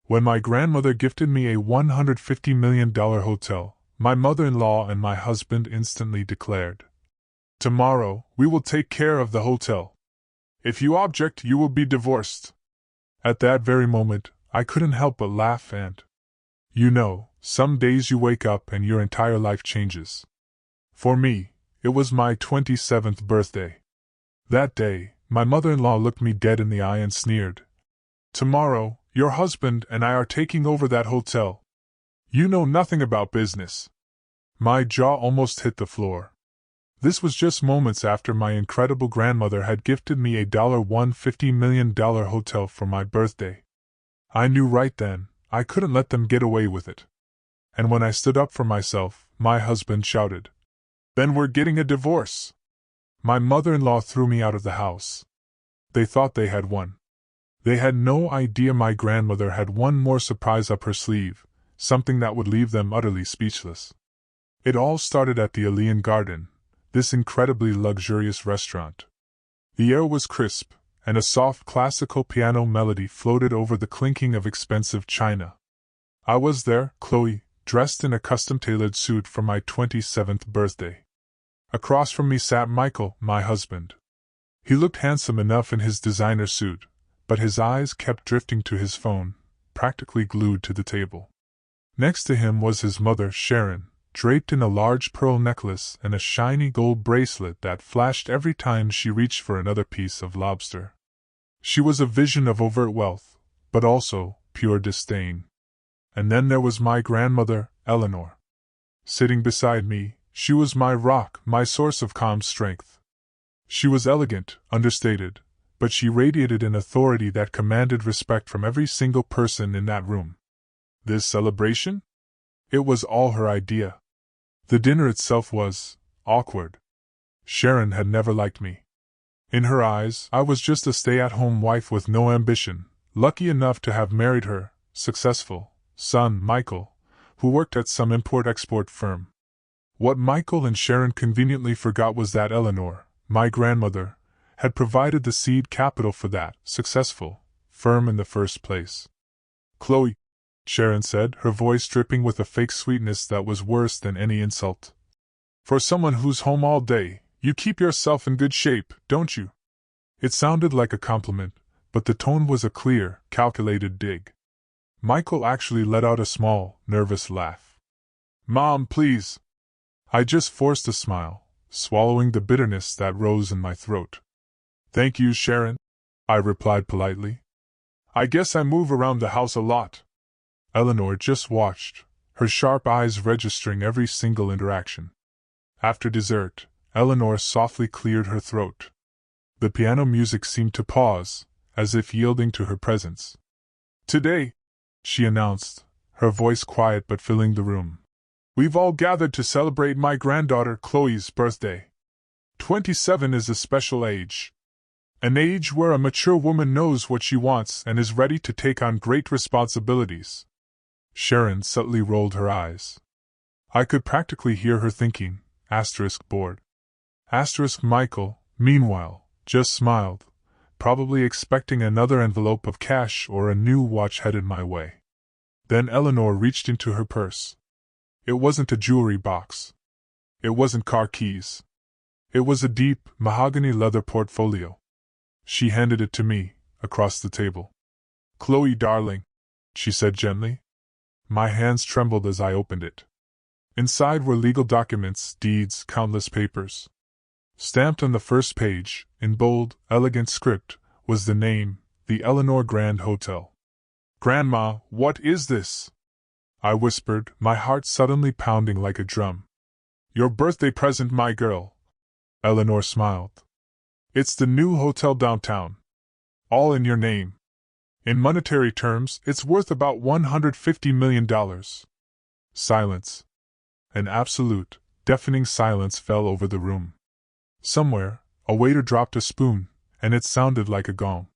When my grandmother gifted me a $150 million hotel, my mother-in-law and my husband instantly declared, "Tomorrow, we will take care of the hotel. If you object, you will be divorced." At that very moment, I couldn't help but laugh and, you know, some days you wake up and your entire life changes. For me, it was my 27th birthday. That day, my mother-in-law looked me dead in the eye and sneered, "Tomorrow, your husband and I are taking over that hotel. You know nothing about business." My jaw almost hit the floor. This was just moments after my incredible grandmother had gifted me a $150 million hotel for my birthday. I knew right then, I couldn't let them get away with it. And when I stood up for myself, my husband shouted, "Then we're getting a divorce." My mother-in-law threw me out of the house. They thought they had won. They had no idea my grandmother had one more surprise up her sleeve, something that would leave them utterly speechless. It all started at the Allian Garden, this incredibly luxurious restaurant. The air was crisp, and a soft classical piano melody floated over the clinking of expensive china. I was there, Chloe, dressed in a custom-tailored suit for my 27th birthday. Across from me sat Michael, my husband. He looked handsome enough in his designer suit, but his eyes kept drifting to his phone, practically glued to the table. Next to him was his mother, Sharon, draped in a large pearl necklace and a shiny gold bracelet that flashed every time she reached for another piece of lobster. She was a vision of overt wealth, but also pure disdain. And then there was my grandmother, Eleanor. Sitting beside me, she was my rock, my source of calm strength. She was elegant, understated, but she radiated an authority that commanded respect from every single person in that room. This celebration? It was all her idea. The dinner itself was awkward. Sharon had never liked me. In her eyes, I was just a stay-at-home wife with no ambition, lucky enough to have married her successful son, Michael, who worked at some import-export firm. What Michael and Sharon conveniently forgot was that Eleanor, my grandmother, had provided the seed capital for that successful firm in the first place. "Chloe," Sharon said, her voice dripping with a fake sweetness that was worse than any insult. "For someone who's home all day, you keep yourself in good shape, don't you?" It sounded like a compliment, but the tone was a clear, calculated dig. Michael actually let out a small, nervous laugh. "Mom, please." I just forced a smile, swallowing the bitterness that rose in my throat. "Thank you, Sharon," I replied politely. "I guess I move around the house a lot." Eleanor just watched, her sharp eyes registering every single interaction. After dessert, Eleanor softly cleared her throat. The piano music seemed to pause, as if yielding to her presence. "Today," she announced, her voice quiet but filling the room, "we've all gathered to celebrate my granddaughter Chloe's birthday. 27 is a special age. An age where a mature woman knows what she wants and is ready to take on great responsibilities." Sharon subtly rolled her eyes. I could practically hear her thinking, bored. Michael, meanwhile, just smiled, probably expecting another envelope of cash or a new watch headed my way. Then Eleanor reached into her purse. It wasn't a jewelry box. It wasn't car keys. It was a deep, mahogany leather portfolio. She handed it to me, across the table. "Chloe, darling," she said gently. My hands trembled as I opened it. Inside were legal documents, deeds, countless papers. Stamped on the first page, in bold, elegant script, was the name, the Eleanor Grand Hotel. "Grandma, what is this?" I whispered, my heart suddenly pounding like a drum. "Your birthday present, my girl." Eleanor smiled. "It's the new hotel downtown. All in your name. In monetary terms, it's worth about $150 million. Silence. An absolute, deafening silence fell over the room. Somewhere, a waiter dropped a spoon, and it sounded like a gong.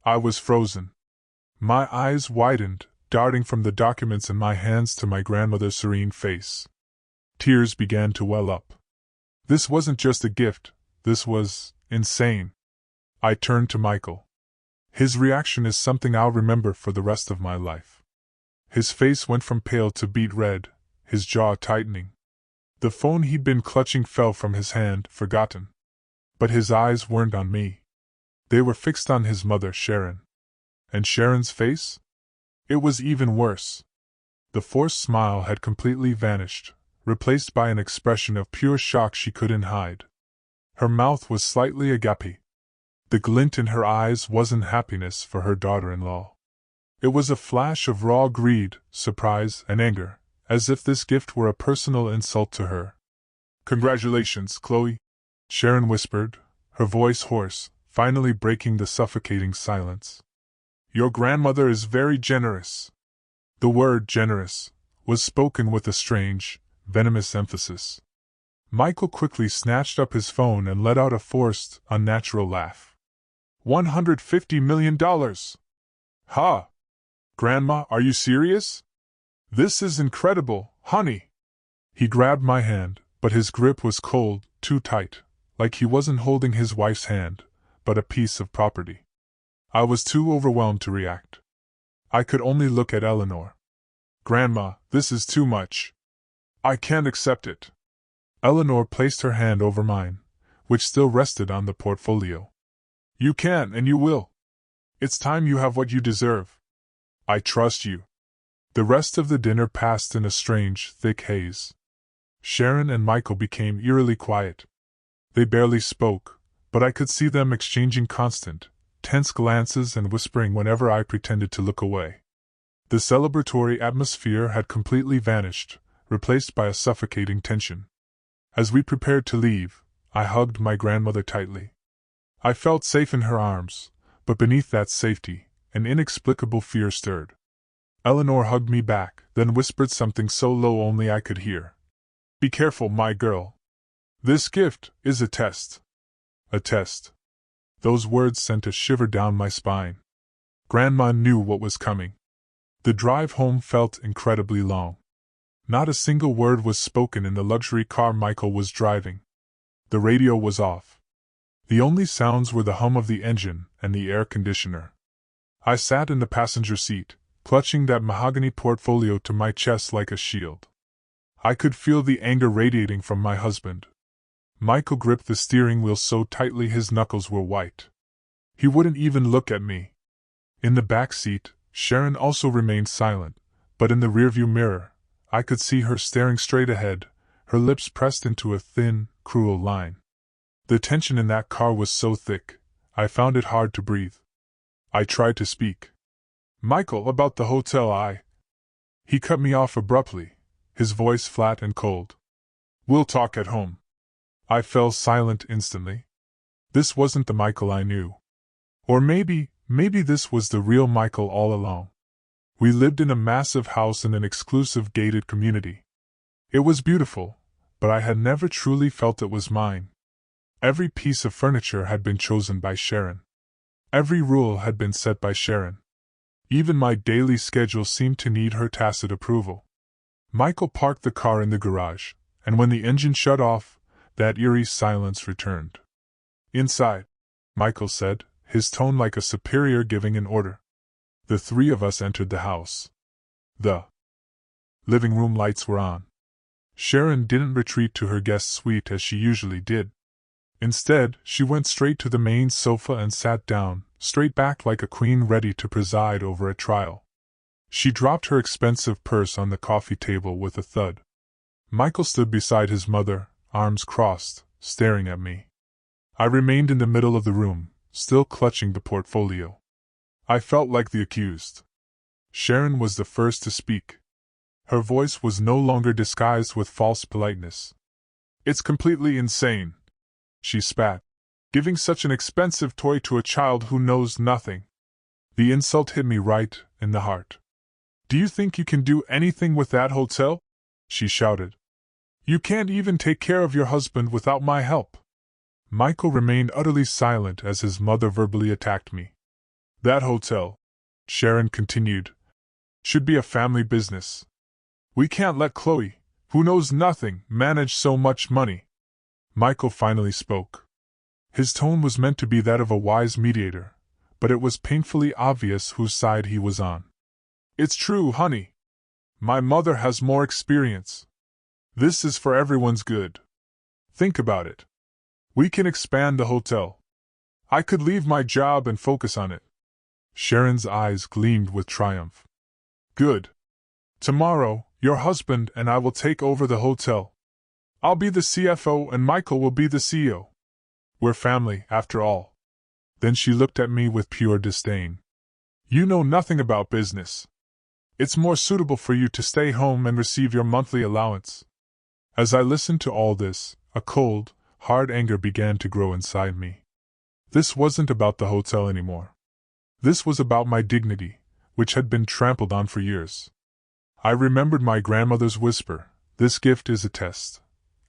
I was frozen. My eyes widened, darting from the documents in my hands to my grandmother's serene face. Tears began to well up. This wasn't just a gift, this was insane. I turned to Michael. His reaction is something I'll remember for the rest of my life. His face went from pale to beet red, his jaw tightening. The phone he'd been clutching fell from his hand, forgotten. But his eyes weren't on me. They were fixed on his mother, Sharon. And Sharon's face? It was even worse. The forced smile had completely vanished, replaced by an expression of pure shock she couldn't hide. Her mouth was slightly agape. The glint in her eyes wasn't happiness for her daughter-in-law. It was a flash of raw greed, surprise, and anger, as if this gift were a personal insult to her. "Congratulations, Chloe," Sharon whispered, her voice hoarse, finally breaking the suffocating silence. "Your grandmother is very generous." The word generous was spoken with a strange, venomous emphasis. Michael quickly snatched up his phone and let out a forced, unnatural laugh. $150 million! Ha! Grandma, are you serious? This is incredible, honey! He grabbed my hand, but his grip was cold, too tight, like he wasn't holding his wife's hand, but a piece of property. I was too overwhelmed to react. I could only look at Eleanor. "Grandma, this is too much. I can't accept it." Eleanor placed her hand over mine, which still rested on the portfolio. "You can and you will. It's time you have what you deserve. I trust you." The rest of the dinner passed in a strange, thick haze. Sharon and Michael became eerily quiet. They barely spoke, but I could see them exchanging constant, tense glances and whispering whenever I pretended to look away. The celebratory atmosphere had completely vanished, replaced by a suffocating tension. As we prepared to leave, I hugged my grandmother tightly. I felt safe in her arms, but beneath that safety, an inexplicable fear stirred. Eleanor hugged me back, then whispered something so low only I could hear. "Be careful, my girl. This gift is a test." A test. Those words sent a shiver down my spine. Grandma knew what was coming. The drive home felt incredibly long. Not a single word was spoken in the luxury car Michael was driving. The radio was off. The only sounds were the hum of the engine and the air conditioner. I sat in the passenger seat, clutching that mahogany portfolio to my chest like a shield. I could feel the anger radiating from my husband. Michael gripped the steering wheel so tightly his knuckles were white. He wouldn't even look at me. In the back seat, Sharon also remained silent, but in the rearview mirror, I could see her staring straight ahead, her lips pressed into a thin, cruel line. The tension in that car was so thick, I found it hard to breathe. I tried to speak. "Michael, about the hotel, He cut me off abruptly, his voice flat and cold. "We'll talk at home." I fell silent instantly. This wasn't the Michael I knew. Or maybe this was the real Michael all along. We lived in a massive house in an exclusive gated community. It was beautiful, but I had never truly felt it was mine. Every piece of furniture had been chosen by Sharon. Every rule had been set by Sharon. Even my daily schedule seemed to need her tacit approval. Michael parked the car in the garage, and when the engine shut off, that eerie silence returned. "Inside," Michael said, his tone like a superior giving an order. The three of us entered the house. The living room lights were on. Sharon didn't retreat to her guest suite as she usually did. Instead, she went straight to the main sofa and sat down, straight back like a queen ready to preside over a trial. She dropped her expensive purse on the coffee table with a thud. Michael stood beside his mother, arms crossed, staring at me. I remained in the middle of the room, still clutching the portfolio. I felt like the accused. Sharon was the first to speak. Her voice was no longer disguised with false politeness. "It's completely insane," she spat. "Giving such an expensive toy to a child who knows nothing." The insult hit me right in the heart. "Do you think you can do anything with that hotel?" she shouted. "You can't even take care of your husband without my help." Michael remained utterly silent as his mother verbally attacked me. "That hotel," Sharon continued, "should be a family business. We can't let Chloe, who knows nothing, manage so much money." Michael finally spoke. His tone was meant to be that of a wise mediator, but it was painfully obvious whose side he was on. "It's true, honey. My mother has more experience. This is for everyone's good. Think about it. We can expand the hotel. I could leave my job and focus on it. Sharon's eyes gleamed with triumph. Good. Tomorrow, your husband and I will take over the hotel. I'll be the CFO and Michael will be the CEO. We're family, after all. Then she looked at me with pure disdain. You know nothing about business. It's more suitable for you to stay home and receive your monthly allowance. As I listened to all this, a cold, hard anger began to grow inside me. This wasn't about the hotel anymore. This was about my dignity, which had been trampled on for years. I remembered my grandmother's whisper, "This gift is a test."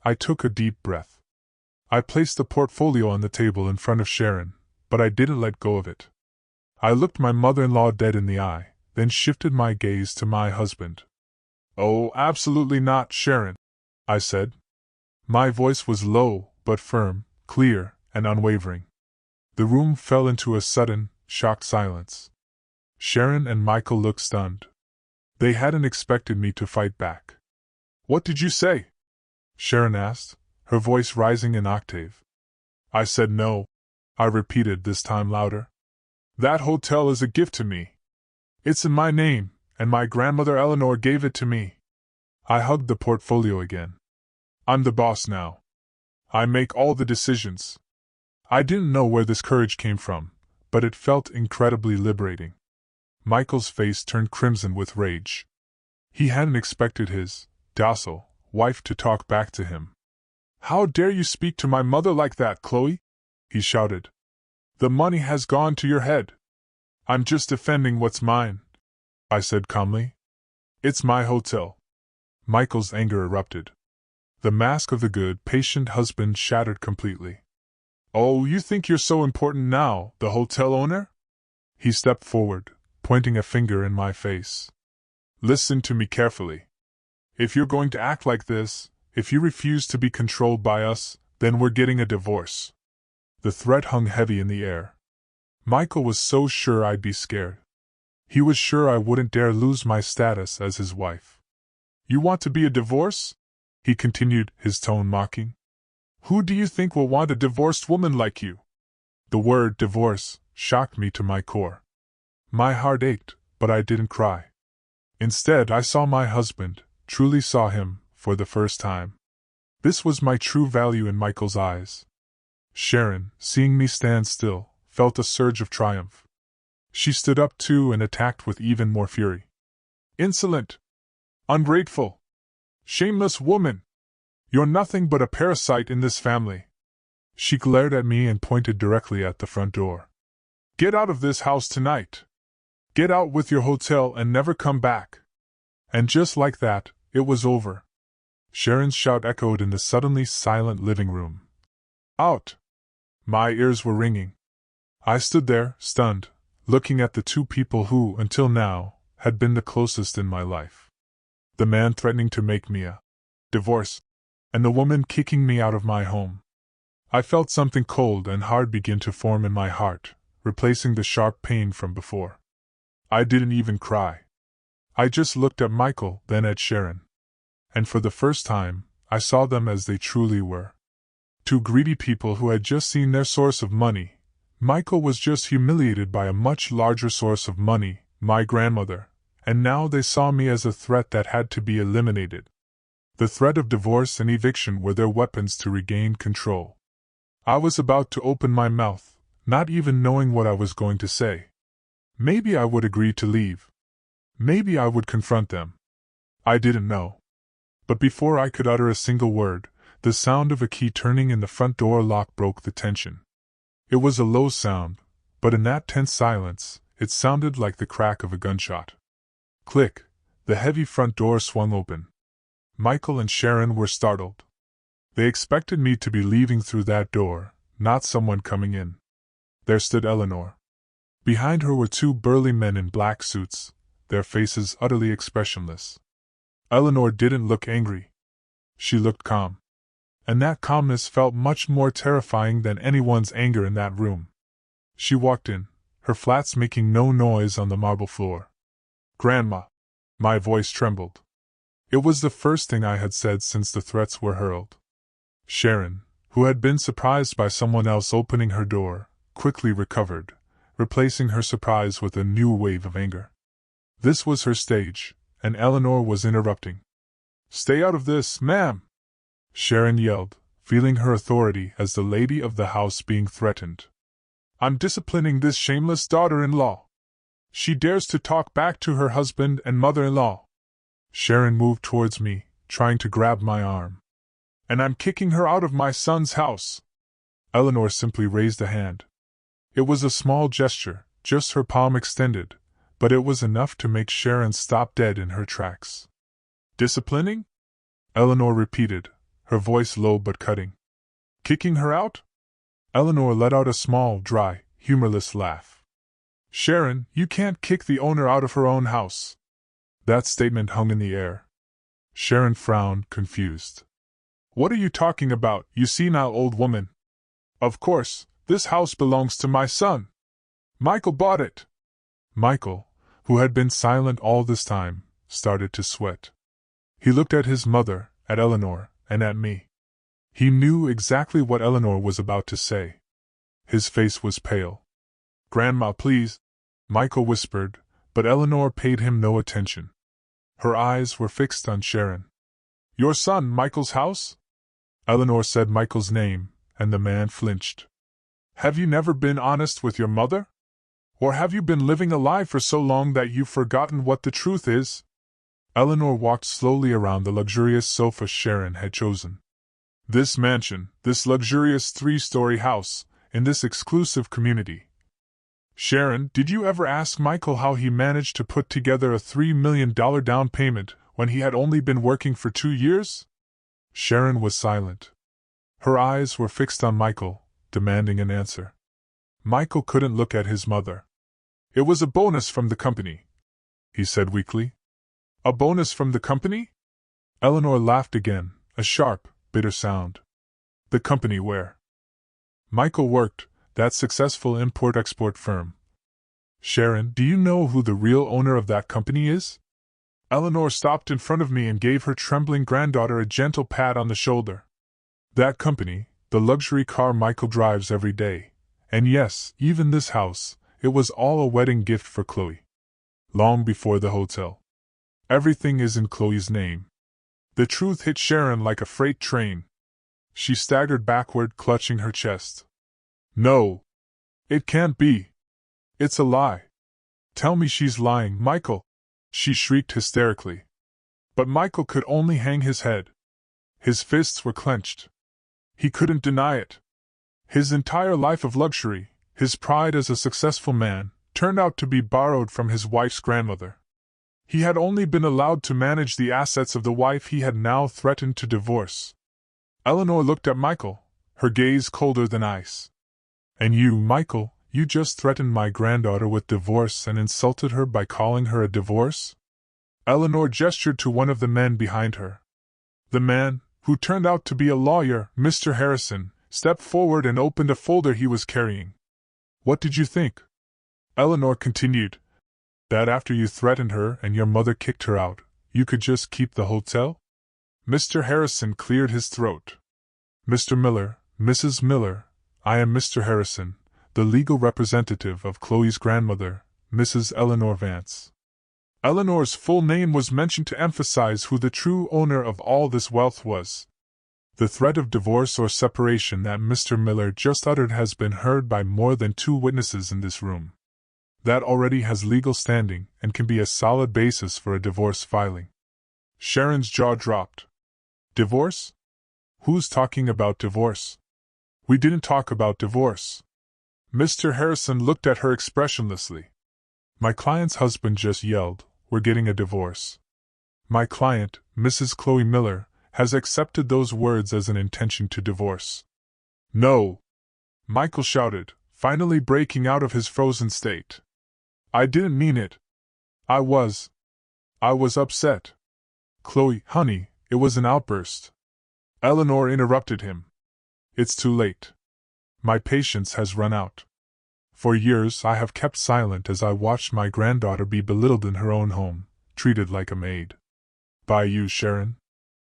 I took a deep breath. I placed the portfolio on the table in front of Sharon, but I didn't let go of it. I looked my mother-in-law dead in the eye, then shifted my gaze to my husband. "Oh, absolutely not, Sharon," I said. My voice was low, but firm, clear, and unwavering. The room fell into a sudden, shocked silence. Sharon and Michael looked stunned. They hadn't expected me to fight back. "What did you say?" Sharon asked, her voice rising an octave. "I said no," I repeated, this time louder. "That hotel is a gift to me. It's in my name, and my grandmother Eleanor gave it to me." I hugged the portfolio again. "I'm the boss now. I make all the decisions." I didn't know where this courage came from, but it felt incredibly liberating. Michael's face turned crimson with rage. He hadn't expected his docile wife to talk back to him. "How dare you speak to my mother like that, Chloe?" he shouted. "The money has gone to your head." "I'm just defending what's mine," I said calmly. "It's my hotel." Michael's anger erupted. The mask of the good, patient husband shattered completely. "Oh, you think you're so important now, the hotel owner?" He stepped forward, pointing a finger in my face. "Listen to me carefully. If you're going to act like this, if you refuse to be controlled by us, then we're getting a divorce." The threat hung heavy in the air. Michael was so sure I'd be scared. He was sure I wouldn't dare lose my status as his wife. "You want to be a divorce?" he continued, his tone mocking. "Who do you think will want a divorced woman like you?" The word divorce shocked me to my core. My heart ached, but I didn't cry. Instead, I saw my husband, truly saw him, for the first time. This was my true value in Michael's eyes. Sharon, seeing me stand still, felt a surge of triumph. She stood up too and attacked with even more fury. "Insolent! Ungrateful! Shameless woman! You're nothing but a parasite in this family." She glared at me and pointed directly at the front door. "Get out of this house tonight! Get out with your hotel and never come back!" And just like that, it was over. Sharon's shout echoed in the suddenly silent living room. "Out!" My ears were ringing. I stood there, stunned, looking at the two people who, until now, had been the closest in my life. The man threatening to make me a divorce, and the woman kicking me out of my home. I felt something cold and hard begin to form in my heart, replacing the sharp pain from before. I didn't even cry. I just looked at Michael, then at Sharon. And for the first time, I saw them as they truly were. Two greedy people who had just seen their source of money. Michael was just humiliated by a much larger source of money, my grandmother, and now they saw me as a threat that had to be eliminated. The threat of divorce and eviction were their weapons to regain control. I was about to open my mouth, not even knowing what I was going to say. Maybe I would agree to leave. Maybe I would confront them. I didn't know. But before I could utter a single word, the sound of a key turning in the front door lock broke the tension. It was a low sound, but in that tense silence, it sounded like the crack of a gunshot. Click, the heavy front door swung open. Michael and Sharon were startled. They expected me to be leaving through that door, not someone coming in. There stood Eleanor. Behind her were two burly men in black suits, their faces utterly expressionless. Eleanor didn't look angry. She looked calm. And that calmness felt much more terrifying than anyone's anger in that room. She walked in, her flats making no noise on the marble floor. "Grandma!" My voice trembled. It was the first thing I had said since the threats were hurled. Sharon, who had been surprised by someone else opening her door, quickly recovered, replacing her surprise with a new wave of anger. This was her stage, and Eleanor was interrupting. "Stay out of this, ma'am!" Sharon yelled, feeling her authority as the lady of the house being threatened. "I'm disciplining this shameless daughter-in-law. She dares to talk back to her husband and mother-in-law." Sharon moved towards me, trying to grab my arm. "And I'm kicking her out of my son's house." Eleanor simply raised a hand. It was a small gesture, just her palm extended, but it was enough to make Sharon stop dead in her tracks. "Disciplining?" Eleanor repeated, her voice low but cutting. "Kicking her out?" Eleanor let out a small, dry, humorless laugh. "Sharon, you can't kick the owner out of her own house." That statement hung in the air. Sharon frowned, confused. "What are you talking about, you senile old woman? Of course, this house belongs to my son. Michael bought it." Michael, who had been silent all this time, started to sweat. He looked at his mother, at Eleanor, and at me. He knew exactly what Eleanor was about to say. His face was pale. "Grandma, please," Michael whispered, but Eleanor paid him no attention. Her eyes were fixed on Sharon. "Your son, Michael's house?" Eleanor said Michael's name, and the man flinched. "Have you never been honest with your mother? Or have you been living a lie for so long that you've forgotten what the truth is?" Eleanor walked slowly around the luxurious sofa Sharon had chosen. "This mansion, this luxurious 3-story house, in this exclusive community. Sharon, did you ever ask Michael how he managed to put together a $3 million down payment when he had only been working for 2 years?" Sharon was silent. Her eyes were fixed on Michael, demanding an answer. Michael couldn't look at his mother. "It was a bonus from the company," he said weakly. "A bonus from the company?" Eleanor laughed again, a sharp, bitter sound. "The company where Michael worked, that successful import-export firm. Sharon, do you know who the real owner of that company is?" Eleanor stopped in front of me and gave her trembling granddaughter a gentle pat on the shoulder. "That company, the luxury car Michael drives every day, and yes, even this house, it was all a wedding gift for Chloe. Long before the hotel. Everything is in Chloe's name." The truth hit Sharon like a freight train. She staggered backward, clutching her chest. "No! It can't be! It's a lie! Tell me she's lying, Michael!" she shrieked hysterically. But Michael could only hang his head. His fists were clenched. He couldn't deny it. His entire life of luxury, his pride as a successful man, turned out to be borrowed from his wife's grandmother. He had only been allowed to manage the assets of the wife he had now threatened to divorce. Eleanor looked at Michael, her gaze colder than ice. "And you, Michael, you just threatened my granddaughter with divorce and insulted her by calling her a divorce?" Eleanor gestured to one of the men behind her. The man, who turned out to be a lawyer, Mr. Harrison, stepped forward and opened a folder he was carrying. "What did you think?" Eleanor continued. "That after you threatened her and your mother kicked her out, you could just keep the hotel?" Mr. Harrison cleared his throat. "Mr. Miller, Mrs. Miller, I am Mr. Harrison, the legal representative of Chloe's grandmother, Mrs. Eleanor Vance." Eleanor's full name was mentioned to emphasize who the true owner of all this wealth was. The threat of divorce or separation that Mr. Miller just uttered has been heard by more than 2 witnesses in this room. That already has legal standing and can be a solid basis for a divorce filing. Sharon's jaw dropped. "Divorce? Who's talking about divorce? We didn't talk about divorce." Mr. Harrison looked at her expressionlessly. "My client's husband just yelled, 'We're getting a divorce.' My client, Mrs. Chloe Miller, has accepted those words as an intention to divorce." "No!" Michael shouted, finally breaking out of his frozen state. "I didn't mean it. I was upset. Chloe, honey, it was an outburst." Eleanor interrupted him. "It's too late. My patience has run out. For years I have kept silent as I watched my granddaughter be belittled in her own home, treated like a maid. By you, Sharon.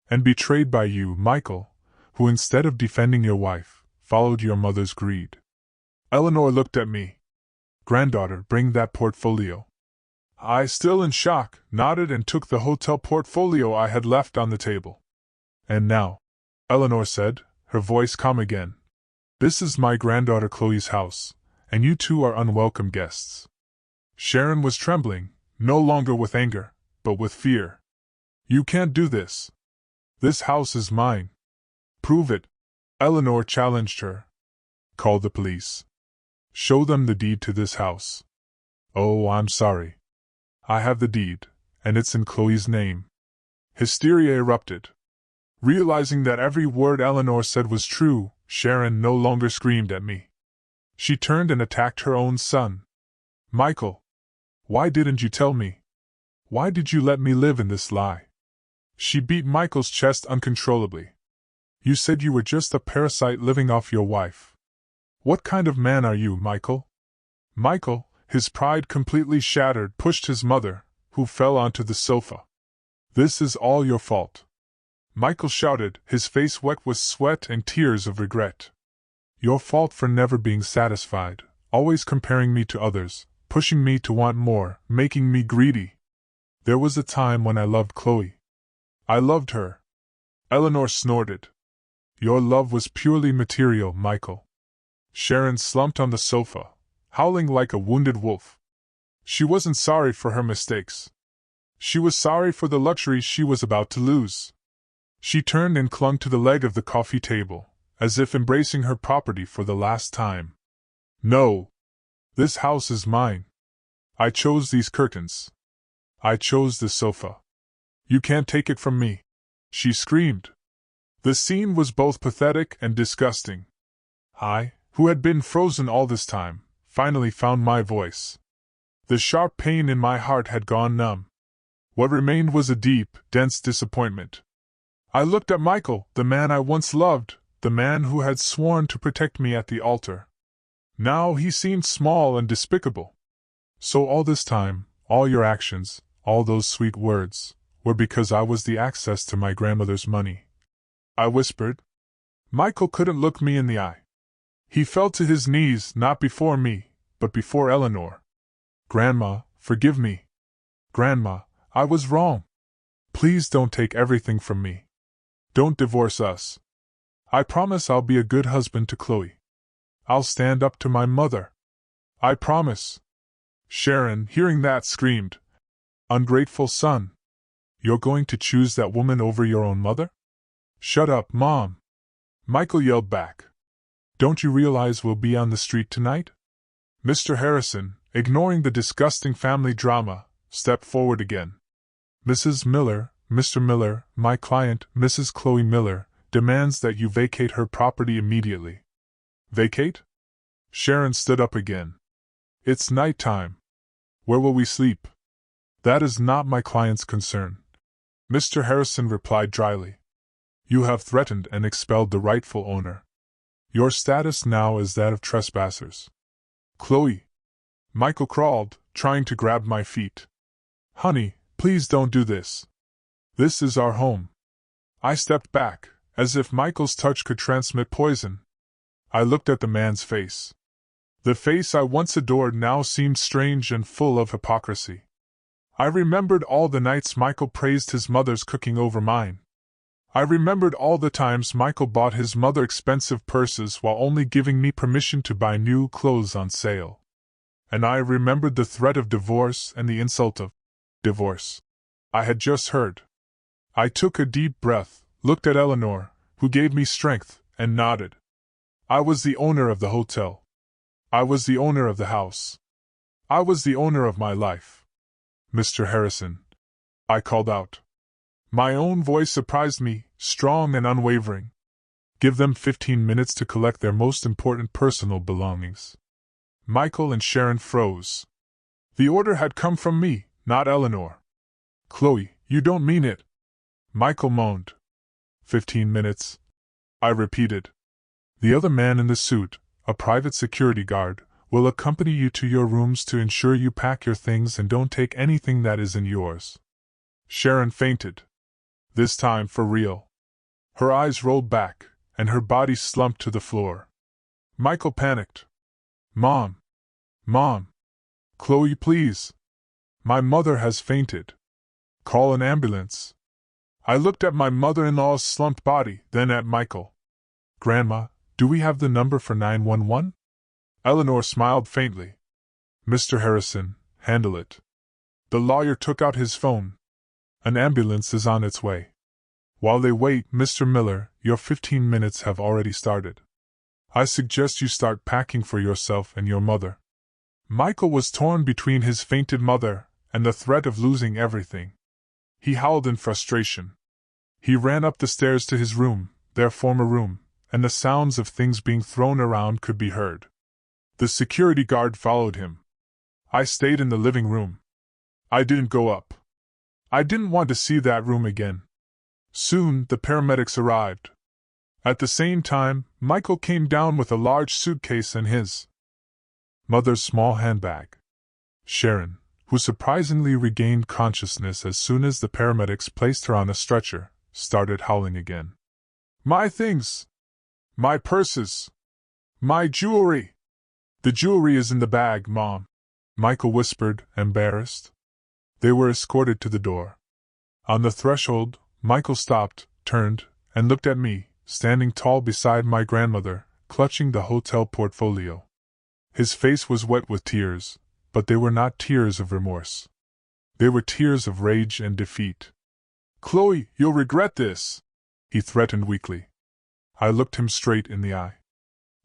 And betrayed by you, Michael, who instead of defending your wife, followed your mother's greed. Eleanor looked at me. Granddaughter, bring that portfolio. I, still in shock, nodded and took the hotel portfolio I had left on the table. And now, Eleanor said, her voice calm again, this is my granddaughter Chloe's house, and you two are unwelcome guests. Sharon was trembling, no longer with anger, but with fear. You can't do this. This house is mine. Prove it. Eleanor challenged her. Call the police. Show them the deed to this house. Oh, I'm sorry. I have the deed, and it's in Chloe's name. Hysteria erupted. Realizing that every word Eleanor said was true, Sharon no longer screamed at me. She turned and attacked her own son. Michael, why didn't you tell me? Why did you let me live in this lie? She beat Michael's chest uncontrollably. You said you were just a parasite living off your wife. What kind of man are you, Michael? Michael, his pride completely shattered, pushed his mother, who fell onto the sofa. This is all your fault. Michael shouted, his face wet with sweat and tears of regret. Your fault for never being satisfied, always comparing me to others, pushing me to want more, making me greedy. There was a time when I loved Chloe. I loved her. Eleanor snorted. Your love was purely material, Michael. Sharon slumped on the sofa, howling like a wounded wolf. She wasn't sorry for her mistakes. She was sorry for the luxury she was about to lose. She turned and clung to the leg of the coffee table, as if embracing her property for the last time. No. This house is mine. I chose these curtains. I chose this sofa. You can't take it from me, she screamed. The scene was both pathetic and disgusting. I, who had been frozen all this time, finally found my voice. The sharp pain in my heart had gone numb. What remained was a deep, dense disappointment. I looked at Michael, the man I once loved, the man who had sworn to protect me at the altar. Now he seemed small and despicable. So all this time, all your actions, all those sweet words, were because I was the access to my grandmother's money. I whispered. Michael couldn't look me in the eye. He fell to his knees, not before me, but before Eleanor. Grandma, forgive me. Grandma, I was wrong. Please don't take everything from me. Don't divorce us. I promise I'll be a good husband to Chloe. I'll stand up to my mother. I promise. Sharon, hearing that, screamed. Ungrateful son. You're going to choose that woman over your own mother? Shut up, Mom. Michael yelled back. Don't you realize we'll be on the street tonight? Mr. Harrison, ignoring the disgusting family drama, stepped forward again. Mrs. Miller, Mr. Miller, my client, Mrs. Chloe Miller, demands that you vacate her property immediately. Vacate? Sharon stood up again. It's night time. Where will we sleep? That is not my client's concern. Mr. Harrison replied dryly. You have threatened and expelled the rightful owner. Your status now is that of trespassers. Chloe. Michael crawled, trying to grab my feet. Honey, please don't do this. This is our home. I stepped back, as if Michael's touch could transmit poison. I looked at the man's face. The face I once adored now seemed strange and full of hypocrisy. I remembered all the nights Michael praised his mother's cooking over mine. I remembered all the times Michael bought his mother expensive purses while only giving me permission to buy new clothes on sale. And I remembered the threat of divorce and the insult of divorce I had just heard. I took a deep breath, looked at Eleanor, who gave me strength, and nodded. I was the owner of the hotel. I was the owner of the house. I was the owner of my life. Mr. Harrison, I called out. My own voice surprised me, strong and unwavering. Give them 15 minutes to collect their most important personal belongings. Michael and Sharon froze. The order had come from me, not Eleanor. Chloe, you don't mean it. Michael moaned. 15 minutes. I repeated. The other man in the suit, a private security guard, will accompany you to your rooms to ensure you pack your things and don't take anything that isn't yours. Sharon fainted. This time for real. Her eyes rolled back, and her body slumped to the floor. Michael panicked. Mom! Mom! Chloe, please! My mother has fainted. Call an ambulance. I looked at my mother-in-law's slumped body, then at Michael. Grandma, do we have the number for 911? Eleanor smiled faintly. Mr. Harrison, handle it. The lawyer took out his phone. An ambulance is on its way. While they wait, Mr. Miller, your 15 minutes have already started. I suggest you start packing for yourself and your mother. Michael was torn between his fainted mother and the threat of losing everything. He howled in frustration. He ran up the stairs to his room, their former room, and the sounds of things being thrown around could be heard. The security guard followed him. I stayed in the living room. I didn't go up. I didn't want to see that room again. Soon, the paramedics arrived. At the same time, Michael came down with a large suitcase and his mother's small handbag. Sharon, who surprisingly regained consciousness as soon as the paramedics placed her on a stretcher, started howling again. My things! My purses! My jewelry! The jewelry is in the bag, Mom, Michael whispered, embarrassed. They were escorted to the door. On the threshold, Michael stopped, turned, and looked at me, standing tall beside my grandmother, clutching the hotel portfolio. His face was wet with tears, but they were not tears of remorse. They were tears of rage and defeat. Chloe, you'll regret this, he threatened weakly. I looked him straight in the eye.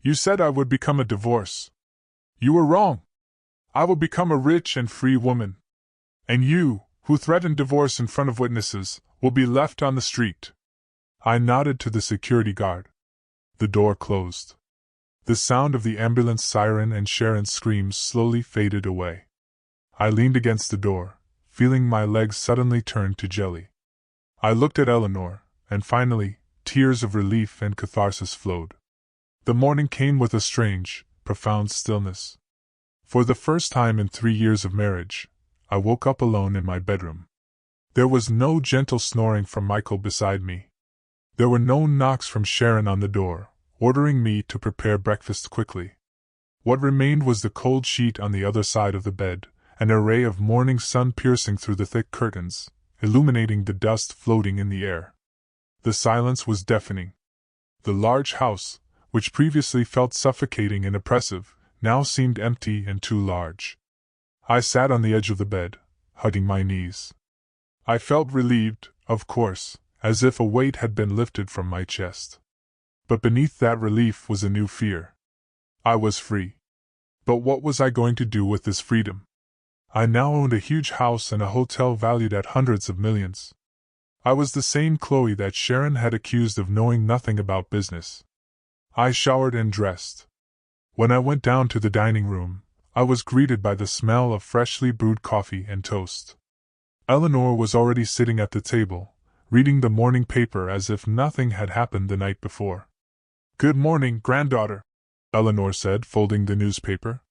You said I would become a divorce. You were wrong. I will become a rich and free woman. And you, who threatened divorce in front of witnesses, will be left on the street. I nodded to the security guard. The door closed. The sound of the ambulance siren and Sharon's screams slowly faded away. I leaned against the door, feeling my legs suddenly turn to jelly. I looked at Eleanor, and finally, tears of relief and catharsis flowed. The morning came with a strange, profound stillness. For the first time in 3 years of marriage, I woke up alone in my bedroom. There was no gentle snoring from Michael beside me. There were no knocks from Sharon on the door, ordering me to prepare breakfast quickly. What remained was the cold sheet on the other side of the bed, an array of morning sun piercing through the thick curtains, illuminating the dust floating in the air. The silence was deafening. The large house, which previously felt suffocating and oppressive, now seemed empty and too large. I sat on the edge of the bed, hugging my knees. I felt relieved, of course, as if a weight had been lifted from my chest. But beneath that relief was a new fear. I was free. But what was I going to do with this freedom? I now owned a huge house and a hotel valued at hundreds of millions. I was the same Chloe that Sharon had accused of knowing nothing about business. I showered and dressed. When I went down to the dining room, I was greeted by the smell of freshly brewed coffee and toast. Eleanor was already sitting at the table, reading the morning paper as if nothing had happened the night before. Good morning, granddaughter, Eleanor said, folding the newspaper.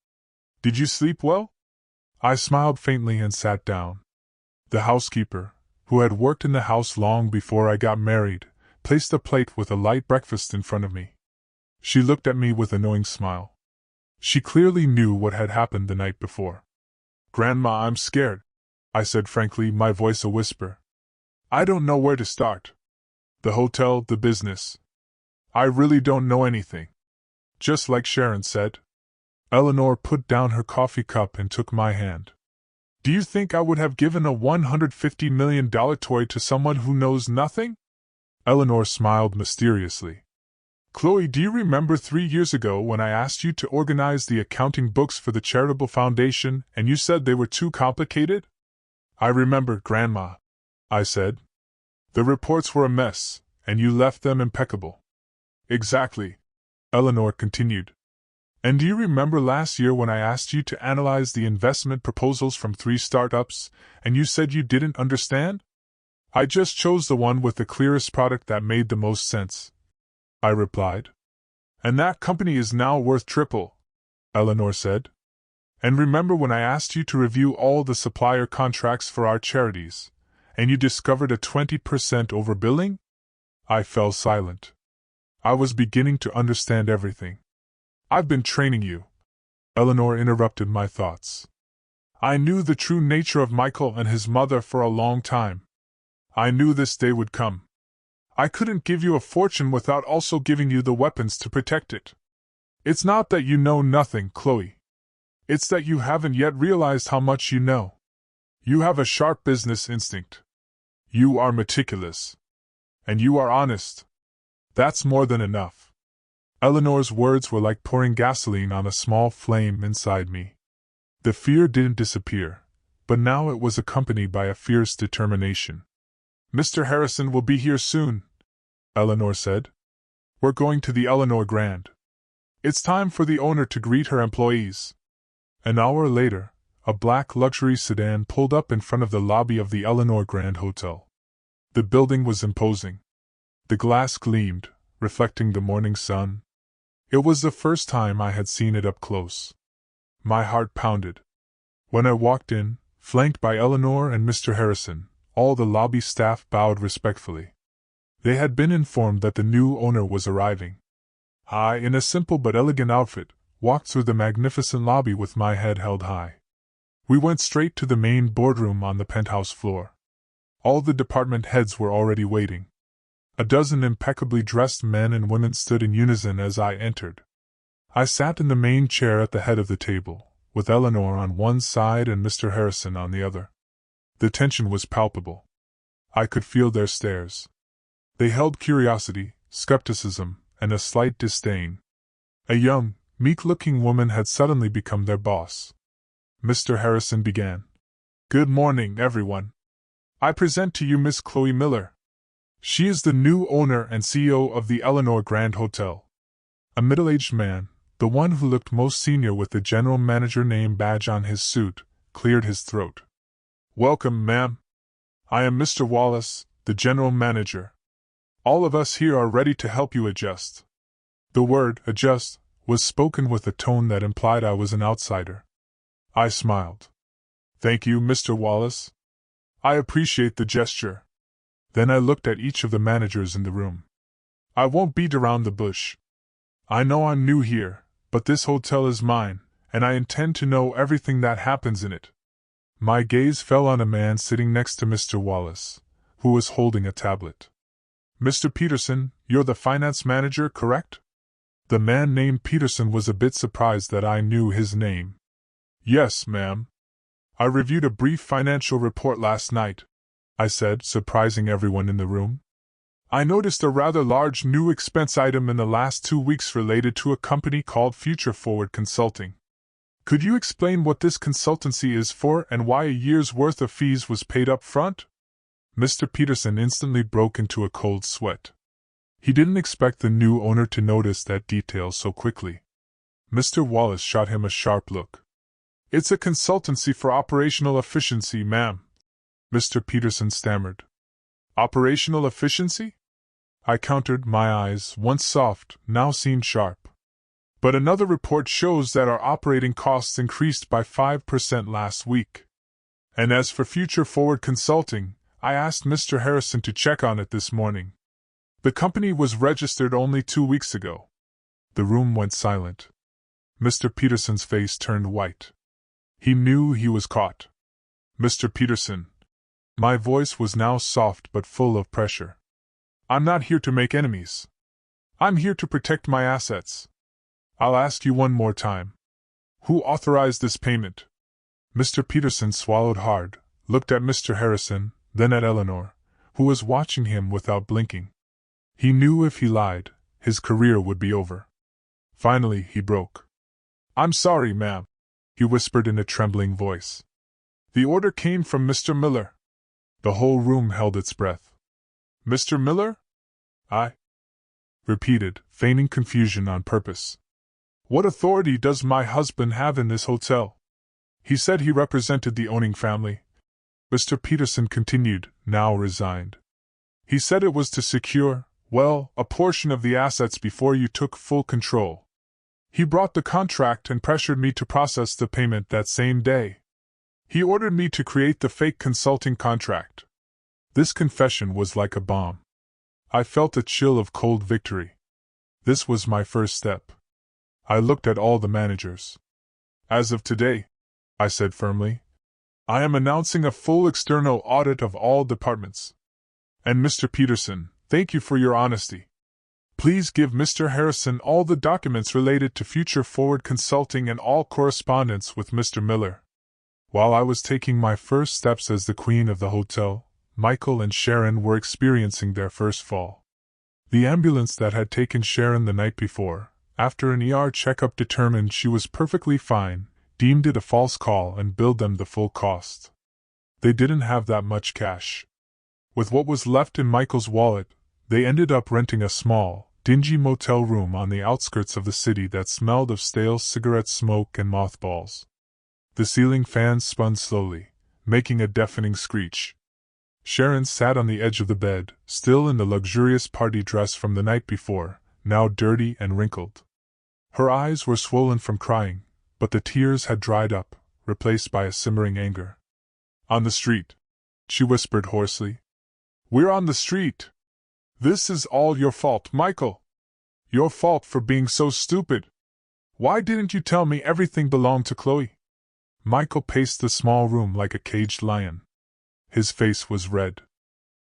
Did you sleep well? I smiled faintly and sat down. The housekeeper, who had worked in the house long before I got married, placed a plate with a light breakfast in front of me. She looked at me with a knowing smile. She clearly knew what had happened the night before. Grandma, I'm scared, I said frankly, my voice a whisper. I don't know where to start. The hotel, the business. I really don't know anything. Just like Sharon said. Eleanor put down her coffee cup and took my hand. Do you think I would have given a $150 million toy to someone who knows nothing? Eleanor smiled mysteriously. Chloe, do you remember 3 years ago when I asked you to organize the accounting books for the charitable foundation and you said they were too complicated? I remember, Grandma, I said. The reports were a mess, and you left them impeccable. Exactly, Eleanor continued. And do you remember last year when I asked you to analyze the investment proposals from 3 startups, and you said you didn't understand? I just chose the one with the clearest product that made the most sense, I replied. And that company is now worth triple, Eleanor said. And remember when I asked you to review all the supplier contracts for our charities, And you discovered a 20% overbilling? I fell silent. I was beginning to understand everything. I've been training you. Eleanor interrupted my thoughts. I knew the true nature of Michael and his mother for a long time. I knew this day would come. I couldn't give you a fortune without also giving you the weapons to protect it. It's not that you know nothing, Chloe. It's that you haven't yet realized how much you know. You have a sharp business instinct. You are meticulous. And you are honest. That's more than enough. Eleanor's words were like pouring gasoline on a small flame inside me. The fear didn't disappear, but now it was accompanied by a fierce determination. Mr. Harrison will be here soon, Eleanor said. We're going to the Eleanor Grand. It's time for the owner to greet her employees. An hour later, a black luxury sedan pulled up in front of the lobby of the Eleanor Grand Hotel. The building was imposing. The glass gleamed, reflecting the morning sun. It was the first time I had seen it up close. My heart pounded. When I walked in, flanked by Eleanor and Mr. Harrison, all the lobby staff bowed respectfully. They had been informed that the new owner was arriving. I, in a simple but elegant outfit, walked through the magnificent lobby with my head held high. We went straight to the main boardroom on the penthouse floor. All the department heads were already waiting. A dozen impeccably dressed men and women stood in unison as I entered. I sat in the main chair at the head of the table, with Eleanor on one side and Mr. Harrison on the other. The tension was palpable. I could feel their stares. They held curiosity, skepticism, and a slight disdain. A young, meek-looking woman had suddenly become their boss. Mr. Harrison began. Good morning, everyone. I present to you Miss Chloe Miller. She is the new owner and CEO of the Eleanor Grand Hotel. A middle-aged man, the one who looked most senior with the general manager name badge on his suit, cleared his throat. Welcome, ma'am. I am Mr. Wallace, the general manager. All of us here are ready to help you adjust. The word, adjust, was spoken with a tone that implied I was an outsider. I smiled. Thank you, Mr. Wallace. I appreciate the gesture. Then I looked at each of the managers in the room. I won't beat around the bush. I know I'm new here, but this hotel is mine, and I intend to know everything that happens in it. My gaze fell on a man sitting next to Mr. Wallace, who was holding a tablet. Mr. Peterson, you're the finance manager, correct? The man named Peterson was a bit surprised that I knew his name. Yes, ma'am. I reviewed a brief financial report last night, I said, surprising everyone in the room. I noticed a rather large new expense item in the last 2 weeks related to a company called Future Forward Consulting. Could you explain what this consultancy is for and why a year's worth of fees was paid up front? Mr. Peterson instantly broke into a cold sweat. He didn't expect the new owner to notice that detail so quickly. Mr. Wallace shot him a sharp look. It's a consultancy for operational efficiency, ma'am, Mr. Peterson stammered. Operational efficiency? I countered, my eyes, once soft, now seemed sharp. But another report shows that our operating costs increased by 5% last week. And as for Future Forward Consulting, I asked Mr. Harrison to check on it this morning. The company was registered only 2 weeks ago. The room went silent. Mr. Peterson's face turned white. He knew he was caught. Mr. Peterson. My voice was now soft but full of pressure. I'm not here to make enemies. I'm here to protect my assets. I'll ask you one more time. Who authorized this payment? Mr. Peterson swallowed hard, looked at Mr. Harrison, then at Eleanor, who was watching him without blinking. He knew if he lied, his career would be over. Finally, he broke. I'm sorry, ma'am, he whispered in a trembling voice. The order came from Mr. Miller. The whole room held its breath. Mr. Miller? I repeated, feigning confusion on purpose. What authority does my husband have in this hotel? He said he represented the owning family. Mr. Peterson continued, now resigned. He said it was to secure, well, a portion of the assets before you took full control. He brought the contract and pressured me to process the payment that same day. He ordered me to create the fake consulting contract. This confession was like a bomb. I felt a chill of cold victory. This was my first step. I looked at all the managers. As of today, I said firmly, I am announcing a full external audit of all departments. And Mr. Peterson, thank you for your honesty. Please give Mr. Harrison all the documents related to Future Forward Consulting and all correspondence with Mr. Miller. While I was taking my first steps as the queen of the hotel, Michael and Sharon were experiencing their first fall. The ambulance that had taken Sharon the night before, after an ER checkup determined she was perfectly fine, deemed it a false call and billed them the full cost. They didn't have that much cash. With what was left in Michael's wallet, they ended up renting a small, dingy motel room on the outskirts of the city that smelled of stale cigarette smoke and mothballs. The ceiling fans spun slowly, making a deafening screech. Sharon sat on the edge of the bed, still in the luxurious party dress from the night before, now dirty and wrinkled. Her eyes were swollen from crying, but the tears had dried up, replaced by a simmering anger. On the street, she whispered hoarsely. We're on the street. This is all your fault, Michael. Your fault for being so stupid. Why didn't you tell me everything belonged to Chloe? Michael paced the small room like a caged lion. His face was red.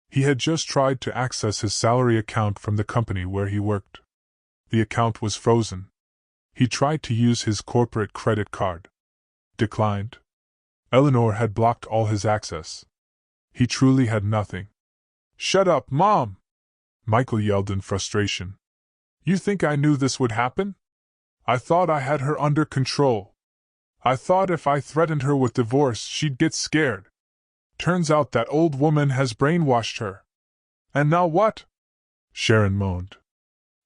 He had just tried to access his salary account from the company where he worked. The account was frozen. He tried to use his corporate credit card. Declined. Eleanor had blocked all his access. He truly had nothing. Shut up, Mom! Michael yelled in frustration. You think I knew this would happen? I thought I had her under control. I thought if I threatened her with divorce she'd get scared. Turns out that old woman has brainwashed her. And now what? Sharon moaned.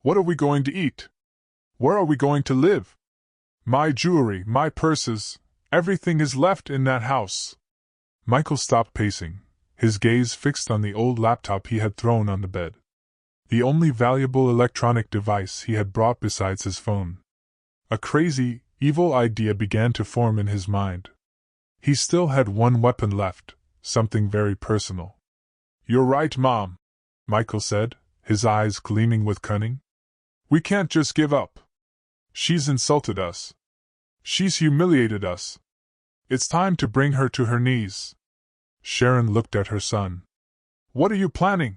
What are we going to eat? Where are we going to live? My jewelry, my purses, everything is left in that house. Michael stopped pacing, his gaze fixed on the old laptop he had thrown on the bed. The only valuable electronic device he had brought besides his phone. A crazy, evil idea began to form in his mind. He still had one weapon left, something very personal. You're right, Mom, Michael said, his eyes gleaming with cunning. We can't just give up. She's insulted us. She's humiliated us. It's time to bring her to her knees. Sharon looked at her son. What are you planning?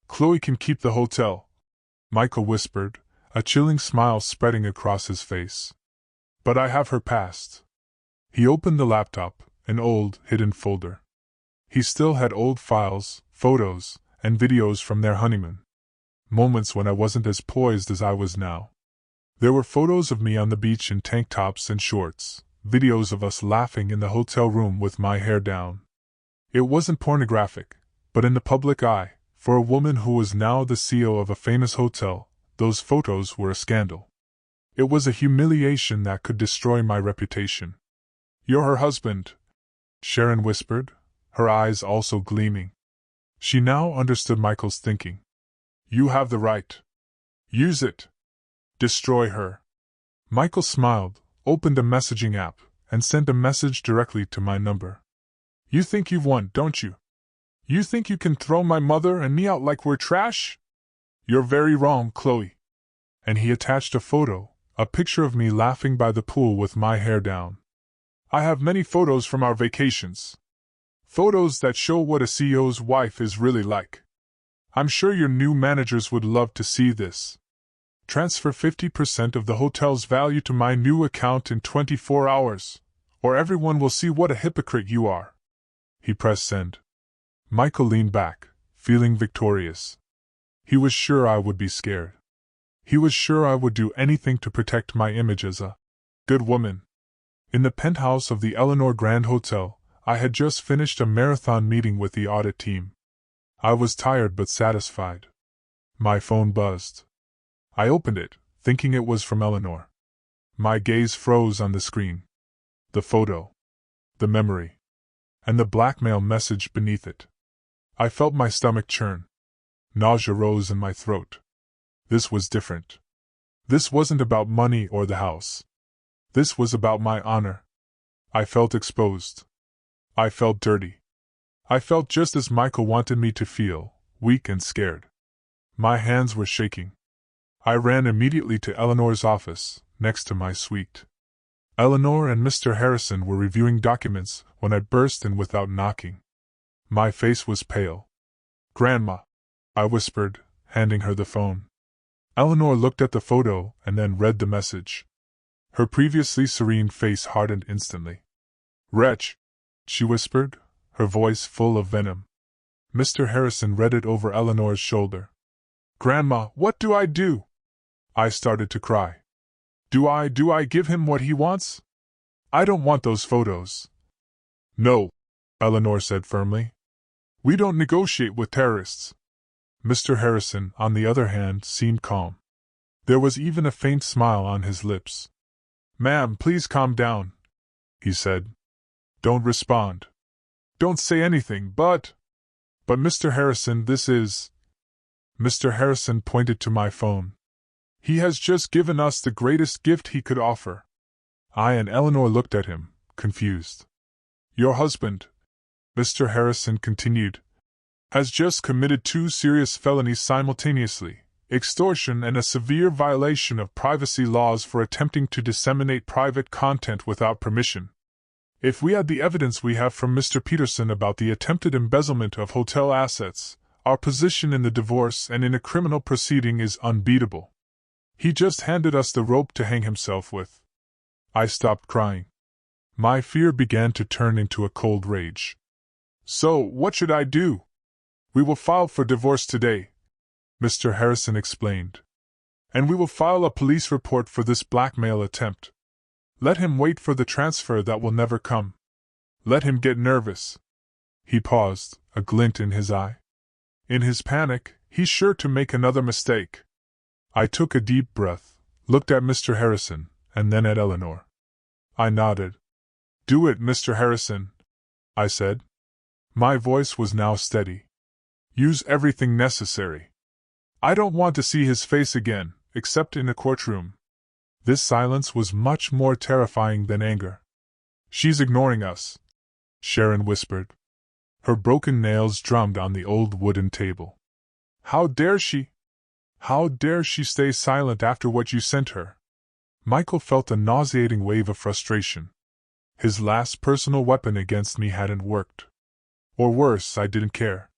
Chloe can keep the hotel, Michael whispered, a chilling smile spreading across his face. But I have her past. He opened the laptop, an old, hidden folder. He still had old files, photos, and videos from their honeymoon. Moments when I wasn't as poised as I was now. There were photos of me on the beach in tank tops and shorts, videos of us laughing in the hotel room with my hair down. It wasn't pornographic, but in the public eye, for a woman who was now the CEO of a famous hotel, those photos were a scandal. It was a humiliation that could destroy my reputation. You're her husband, Sharon whispered, her eyes also gleaming. She now understood Michael's thinking. You have the right. Use it. Destroy her. Michael smiled, opened a messaging app, and sent a message directly to my number. You think you've won, don't you? You think you can throw my mother and me out like we're trash? You're very wrong, Chloe. And he attached a photo, a picture of me laughing by the pool with my hair down. I have many photos from our vacations. Photos that show what a CEO's wife is really like. I'm sure your new managers would love to see this. Transfer 50% of the hotel's value to my new account in 24 hours, or everyone will see what a hypocrite you are. He pressed send. Michael leaned back, feeling victorious. He was sure I would be scared. He was sure I would do anything to protect my image as a good woman. In the penthouse of the Eleanor Grand Hotel, I had just finished a marathon meeting with the audit team. I was tired but satisfied. My phone buzzed. I opened it, thinking it was from Eleanor. My gaze froze on the screen. The photo. The memory. And the blackmail message beneath it. I felt my stomach churn. Nausea rose in my throat. This was different. This wasn't about money or the house. This was about my honor. I felt exposed. I felt dirty. I felt just as Michael wanted me to feel, weak and scared. My hands were shaking. I ran immediately to Eleanor's office, next to my suite. Eleanor and Mr. Harrison were reviewing documents when I burst in without knocking. My face was pale. "Grandma," I whispered, handing her the phone. Eleanor looked at the photo and then read the message. Her previously serene face hardened instantly. "Wretch," she whispered, her voice full of venom. Mr. Harrison read it over Eleanor's shoulder. "Grandma, what do I do?" I started to cry. Do I give him what he wants? I don't want those photos." "No," Eleanor said firmly. "We don't negotiate with terrorists." Mr. Harrison, on the other hand, seemed calm. There was even a faint smile on his lips. "Ma'am, please calm down," he said. "Don't respond. Don't say anything, but Mr. Harrison, this is—" Mr. Harrison pointed to my phone. "He has just given us the greatest gift he could offer." I and Eleanor looked at him, confused. "Your husband," Mr. Harrison continued, "has just committed 2 serious felonies simultaneously, extortion and a severe violation of privacy laws for attempting to disseminate private content without permission. If we had the evidence we have from Mr. Peterson about the attempted embezzlement of hotel assets, our position in the divorce and in a criminal proceeding is unbeatable. He just handed us the rope to hang himself with." I stopped crying. My fear began to turn into a cold rage. "So, what should I do?" "We will file for divorce today," Mr. Harrison explained. "And we will file a police report for this blackmail attempt. Let him wait for the transfer that will never come. Let him get nervous." He paused, a glint in his eye. "In his panic, he's sure to make another mistake." I took a deep breath, looked at Mr. Harrison, and then at Eleanor. I nodded. "Do it, Mr. Harrison," I said. My voice was now steady. "Use everything necessary. I don't want to see his face again, except in a courtroom." This silence was much more terrifying than anger. "She's ignoring us," Sharon whispered. Her broken nails drummed on the old wooden table. "How dare she? How dare she stay silent after what you sent her?" Michael felt a nauseating wave of frustration. His last personal weapon against me hadn't worked. Or worse, I didn't care.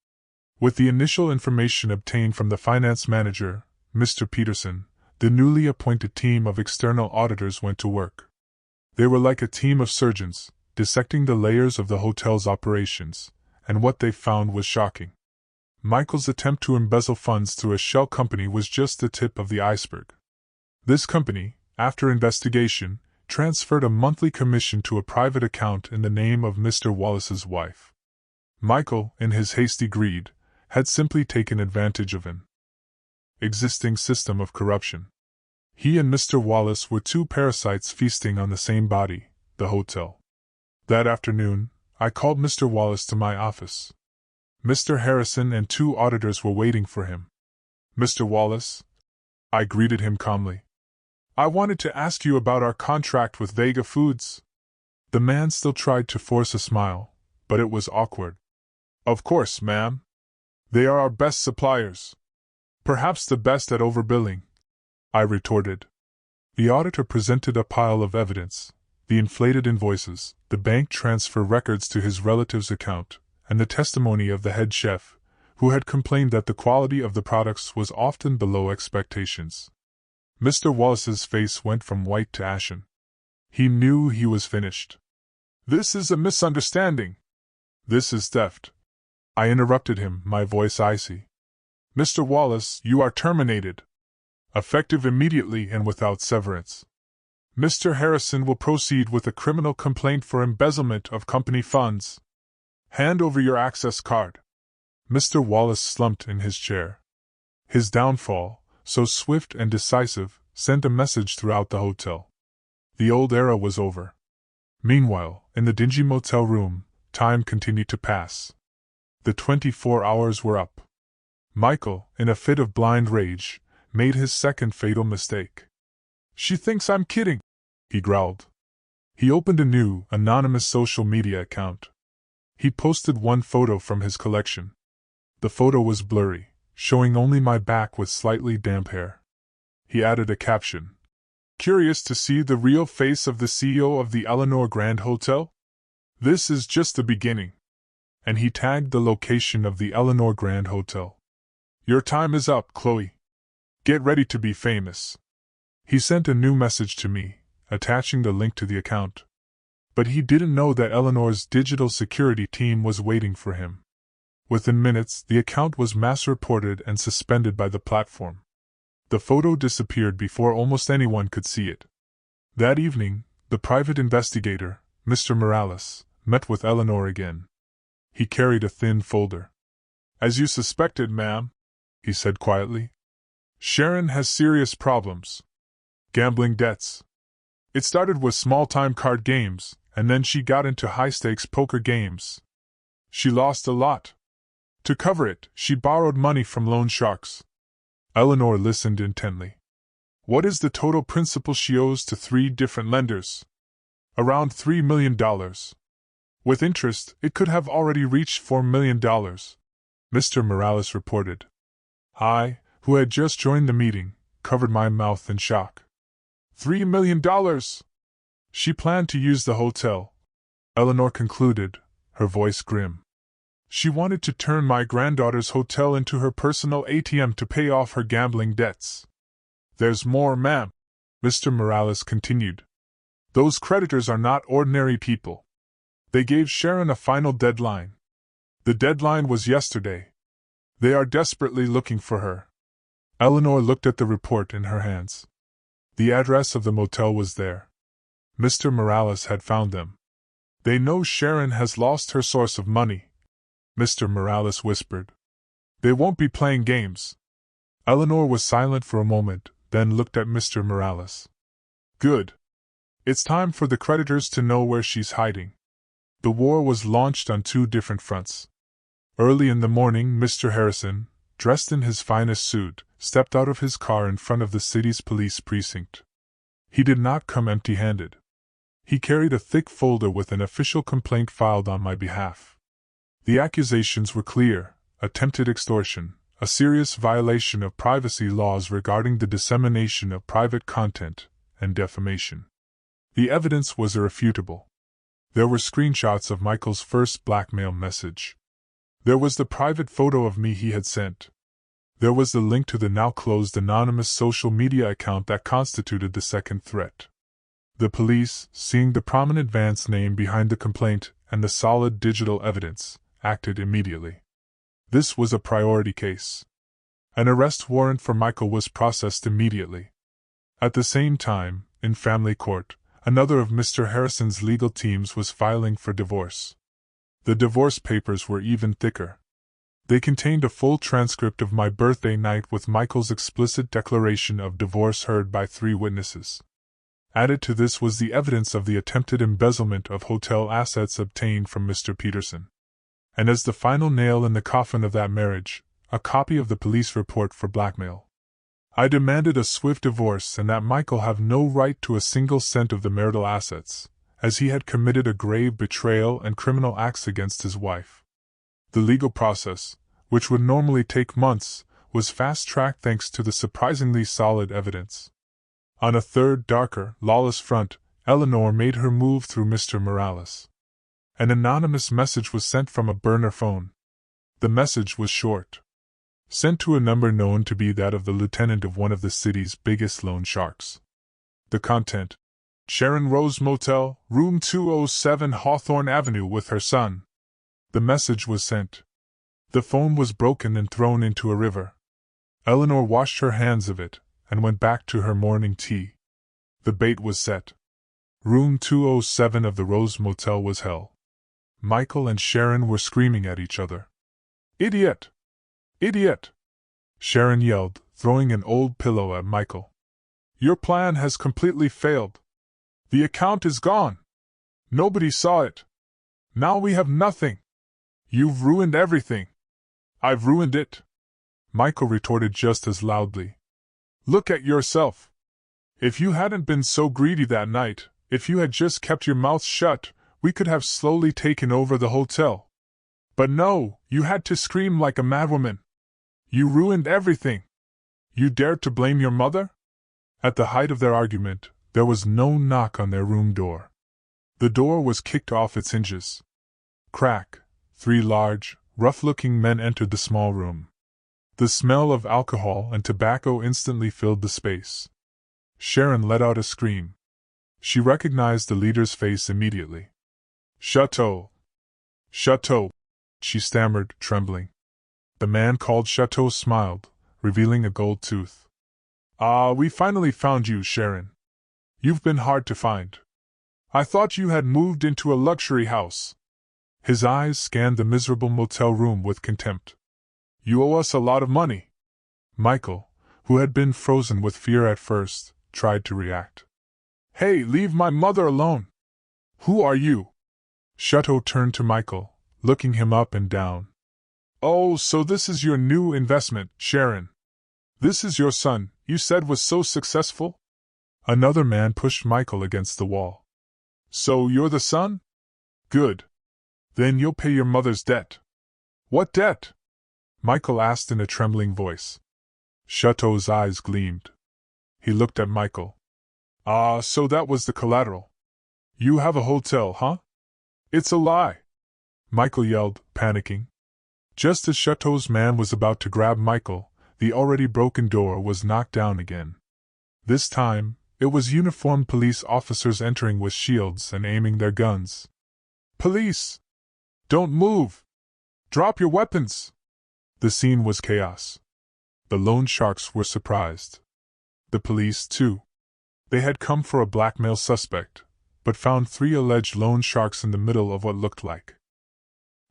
With the initial information obtained from the finance manager, Mr. Peterson, the newly appointed team of external auditors went to work. They were like a team of surgeons, dissecting the layers of the hotel's operations, and what they found was shocking. Michael's attempt to embezzle funds through a shell company was just the tip of the iceberg. This company, after investigation, transferred a monthly commission to a private account in the name of Mr. Wallace's wife. Michael, in his hasty greed, had simply taken advantage of an existing system of corruption. He and Mr. Wallace were 2 parasites feasting on the same body, the hotel. That afternoon, I called Mr. Wallace to my office. Mr. Harrison and 2 auditors were waiting for him. "Mr. Wallace," I greeted him calmly, "I wanted to ask you about our contract with Vega Foods." The man still tried to force a smile, but it was awkward. "Of course, ma'am. They are our best suppliers. Perhaps the best at overbilling," I retorted. The auditor presented a pile of evidence: the inflated invoices, the bank transfer records to his relative's account, and the testimony of the head chef, who had complained that the quality of the products was often below expectations. Mr. Wallace's face went from white to ashen. He knew he was finished. "This is a misunderstanding. This is theft." I interrupted him, my voice icy. "Mr. Wallace, you are terminated. Effective immediately and without severance. Mr. Harrison will proceed with a criminal complaint for embezzlement of company funds. Hand over your access card." Mr. Wallace slumped in his chair. His downfall, so swift and decisive, sent a message throughout the hotel. The old era was over. Meanwhile, in the dingy motel room, time continued to pass. The 24 hours were up. Michael, in a fit of blind rage, made his second fatal mistake. "She thinks I'm kidding," he growled. He opened a new, anonymous social media account. He posted one photo from his collection. The photo was blurry, showing only my back with slightly damp hair. He added a caption. Curious to see the real face of the CEO of the Eleanor Grand Hotel? This is just the beginning. And he tagged the location of the Eleanor Grand Hotel. Your time is up, Chloe. Get ready to be famous. He sent a new message to me, attaching the link to the account. But he didn't know that Eleanor's digital security team was waiting for him. Within minutes, the account was mass-reported and suspended by the platform. The photo disappeared before almost anyone could see it. That evening, the private investigator, Mr. Morales, met with Eleanor again. He carried a thin folder. As you suspected, ma'am, he said quietly. Sharon has serious problems. Gambling debts. It started with small-time card games, and then she got into high-stakes poker games. She lost a lot. To cover it, she borrowed money from loan sharks. Eleanor listened intently. What is the total principal she owes to 3 different lenders? Around $3 million. With interest, it could have already reached $4 million. Mr. Morales reported. I, who had just joined the meeting, covered my mouth in shock. $3 million! She planned to use the hotel, Eleanor concluded, her voice grim. She wanted to turn my granddaughter's hotel into her personal ATM to pay off her gambling debts. There's more, ma'am, Mr. Morales continued. Those creditors are not ordinary people. They gave Sharon a final deadline. The deadline was yesterday. They are desperately looking for her. Eleanor looked at the report in her hands. The address of the motel was there. Mr. Morales had found them. They know Sharon has lost her source of money, Mr. Morales whispered. They won't be playing games. Eleanor was silent for a moment, then looked at Mr. Morales. Good. It's time for the creditors to know where she's hiding. The war was launched on 2 different fronts. Early in the morning, Mr. Harrison, dressed in his finest suit, stepped out of his car in front of the city's police precinct. He did not come empty-handed. He carried a thick folder with an official complaint filed on my behalf. The accusations were clear: attempted extortion, a serious violation of privacy laws regarding the dissemination of private content, and defamation. The evidence was irrefutable. There were screenshots of Michael's first blackmail message. There was the private photo of me he had sent. There was the link to the now-closed anonymous social media account that constituted the second threat. The police, seeing the prominent Vance name behind the complaint and the solid digital evidence, acted immediately. This was a priority case. An arrest warrant for Michael was processed immediately. At the same time, in family court, another of Mr. Harrison's legal teams was filing for divorce. The divorce papers were even thicker. They contained a full transcript of my birthday night with Michael's explicit declaration of divorce heard by 3 witnesses. Added to this was the evidence of the attempted embezzlement of hotel assets obtained from Mr. Peterson. And as the final nail in the coffin of that marriage, a copy of the police report for blackmail. I demanded a swift divorce and that Michael have no right to a single cent of the marital assets, as he had committed a grave betrayal and criminal acts against his wife. The legal process, which would normally take months, was fast-tracked thanks to the surprisingly solid evidence. On a third, darker, lawless front, Eleanor made her move through Mr. Morales. An anonymous message was sent from a burner phone. The message was short. Sent to a number known to be that of the lieutenant of one of the city's biggest loan sharks. The content: Sharon Rose Motel, room 207 Hawthorne Avenue with her son. The message was sent. The phone was broken and thrown into a river. Eleanor washed her hands of it, and went back to her morning tea. The bait was set. Room 207 of the Rose Motel was hell. Michael and Sharon were screaming at each other. "Idiot! Idiot!" Sharon yelled, throwing an old pillow at Michael. "Your plan has completely failed. The account is gone. Nobody saw it. Now we have nothing. You've ruined everything." "I've ruined it," Michael retorted just as loudly. "Look at yourself. If you hadn't been so greedy that night, if you had just kept your mouth shut, we could have slowly taken over the hotel. But no, you had to scream like a madwoman. You ruined everything. You dared to blame your mother? At the height of their argument, there was no knock on their room door. The door was kicked off its hinges. Crack. 3 large, rough-looking men entered the small room. The smell of alcohol and tobacco instantly filled the space. Sharon let out a scream. She recognized the leader's face immediately. Chateau! Chateau! She stammered, trembling. The man called Chateau smiled, revealing a gold tooth. Ah, we finally found you, Sharon. You've been hard to find. I thought you had moved into a luxury house. His eyes scanned the miserable motel room with contempt. You owe us a lot of money. Michael, who had been frozen with fear at first, tried to react. Hey, leave my mother alone! Who are you? Chateau turned to Michael, looking him up and down. Oh, so this is your new investment, Sharon. This is your son, you said was so successful? Another man pushed Michael against the wall. So you're the son? Good. Then you'll pay your mother's debt. What debt? Michael asked in a trembling voice. Chateau's eyes gleamed. He looked at Michael. Ah, so that was the collateral. You have a hotel, huh? It's a lie! Michael yelled, panicking. Just as Chateau's man was about to grab Michael, the already broken door was knocked down again. This time, it was uniformed police officers entering with shields and aiming their guns. Police! Don't move! Drop your weapons! The scene was chaos. The loan sharks were surprised. The police, too. They had come for a blackmail suspect, but found 3 alleged loan sharks in the middle of what looked like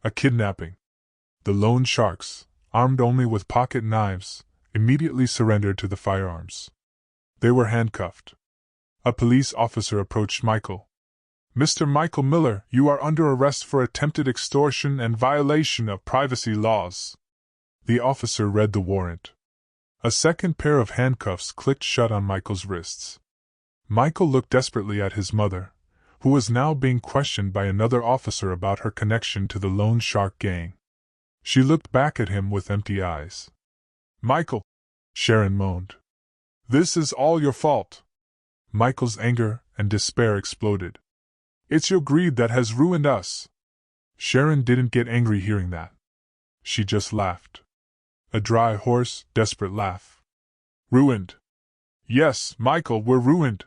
a kidnapping. The loan sharks, armed only with pocket knives, immediately surrendered to the firearms. They were handcuffed. A police officer approached Michael. Mr. Michael Miller, you are under arrest for attempted extortion and violation of privacy laws. The officer read the warrant. A second pair of handcuffs clicked shut on Michael's wrists. Michael looked desperately at his mother, who was now being questioned by another officer about her connection to the loan shark gang. She looked back at him with empty eyes. Michael! Sharon moaned. This is all your fault. Michael's anger and despair exploded. It's your greed that has ruined us. Sharon didn't get angry hearing that. She just laughed. A dry, hoarse, desperate laugh. Ruined. Yes, Michael, we're ruined.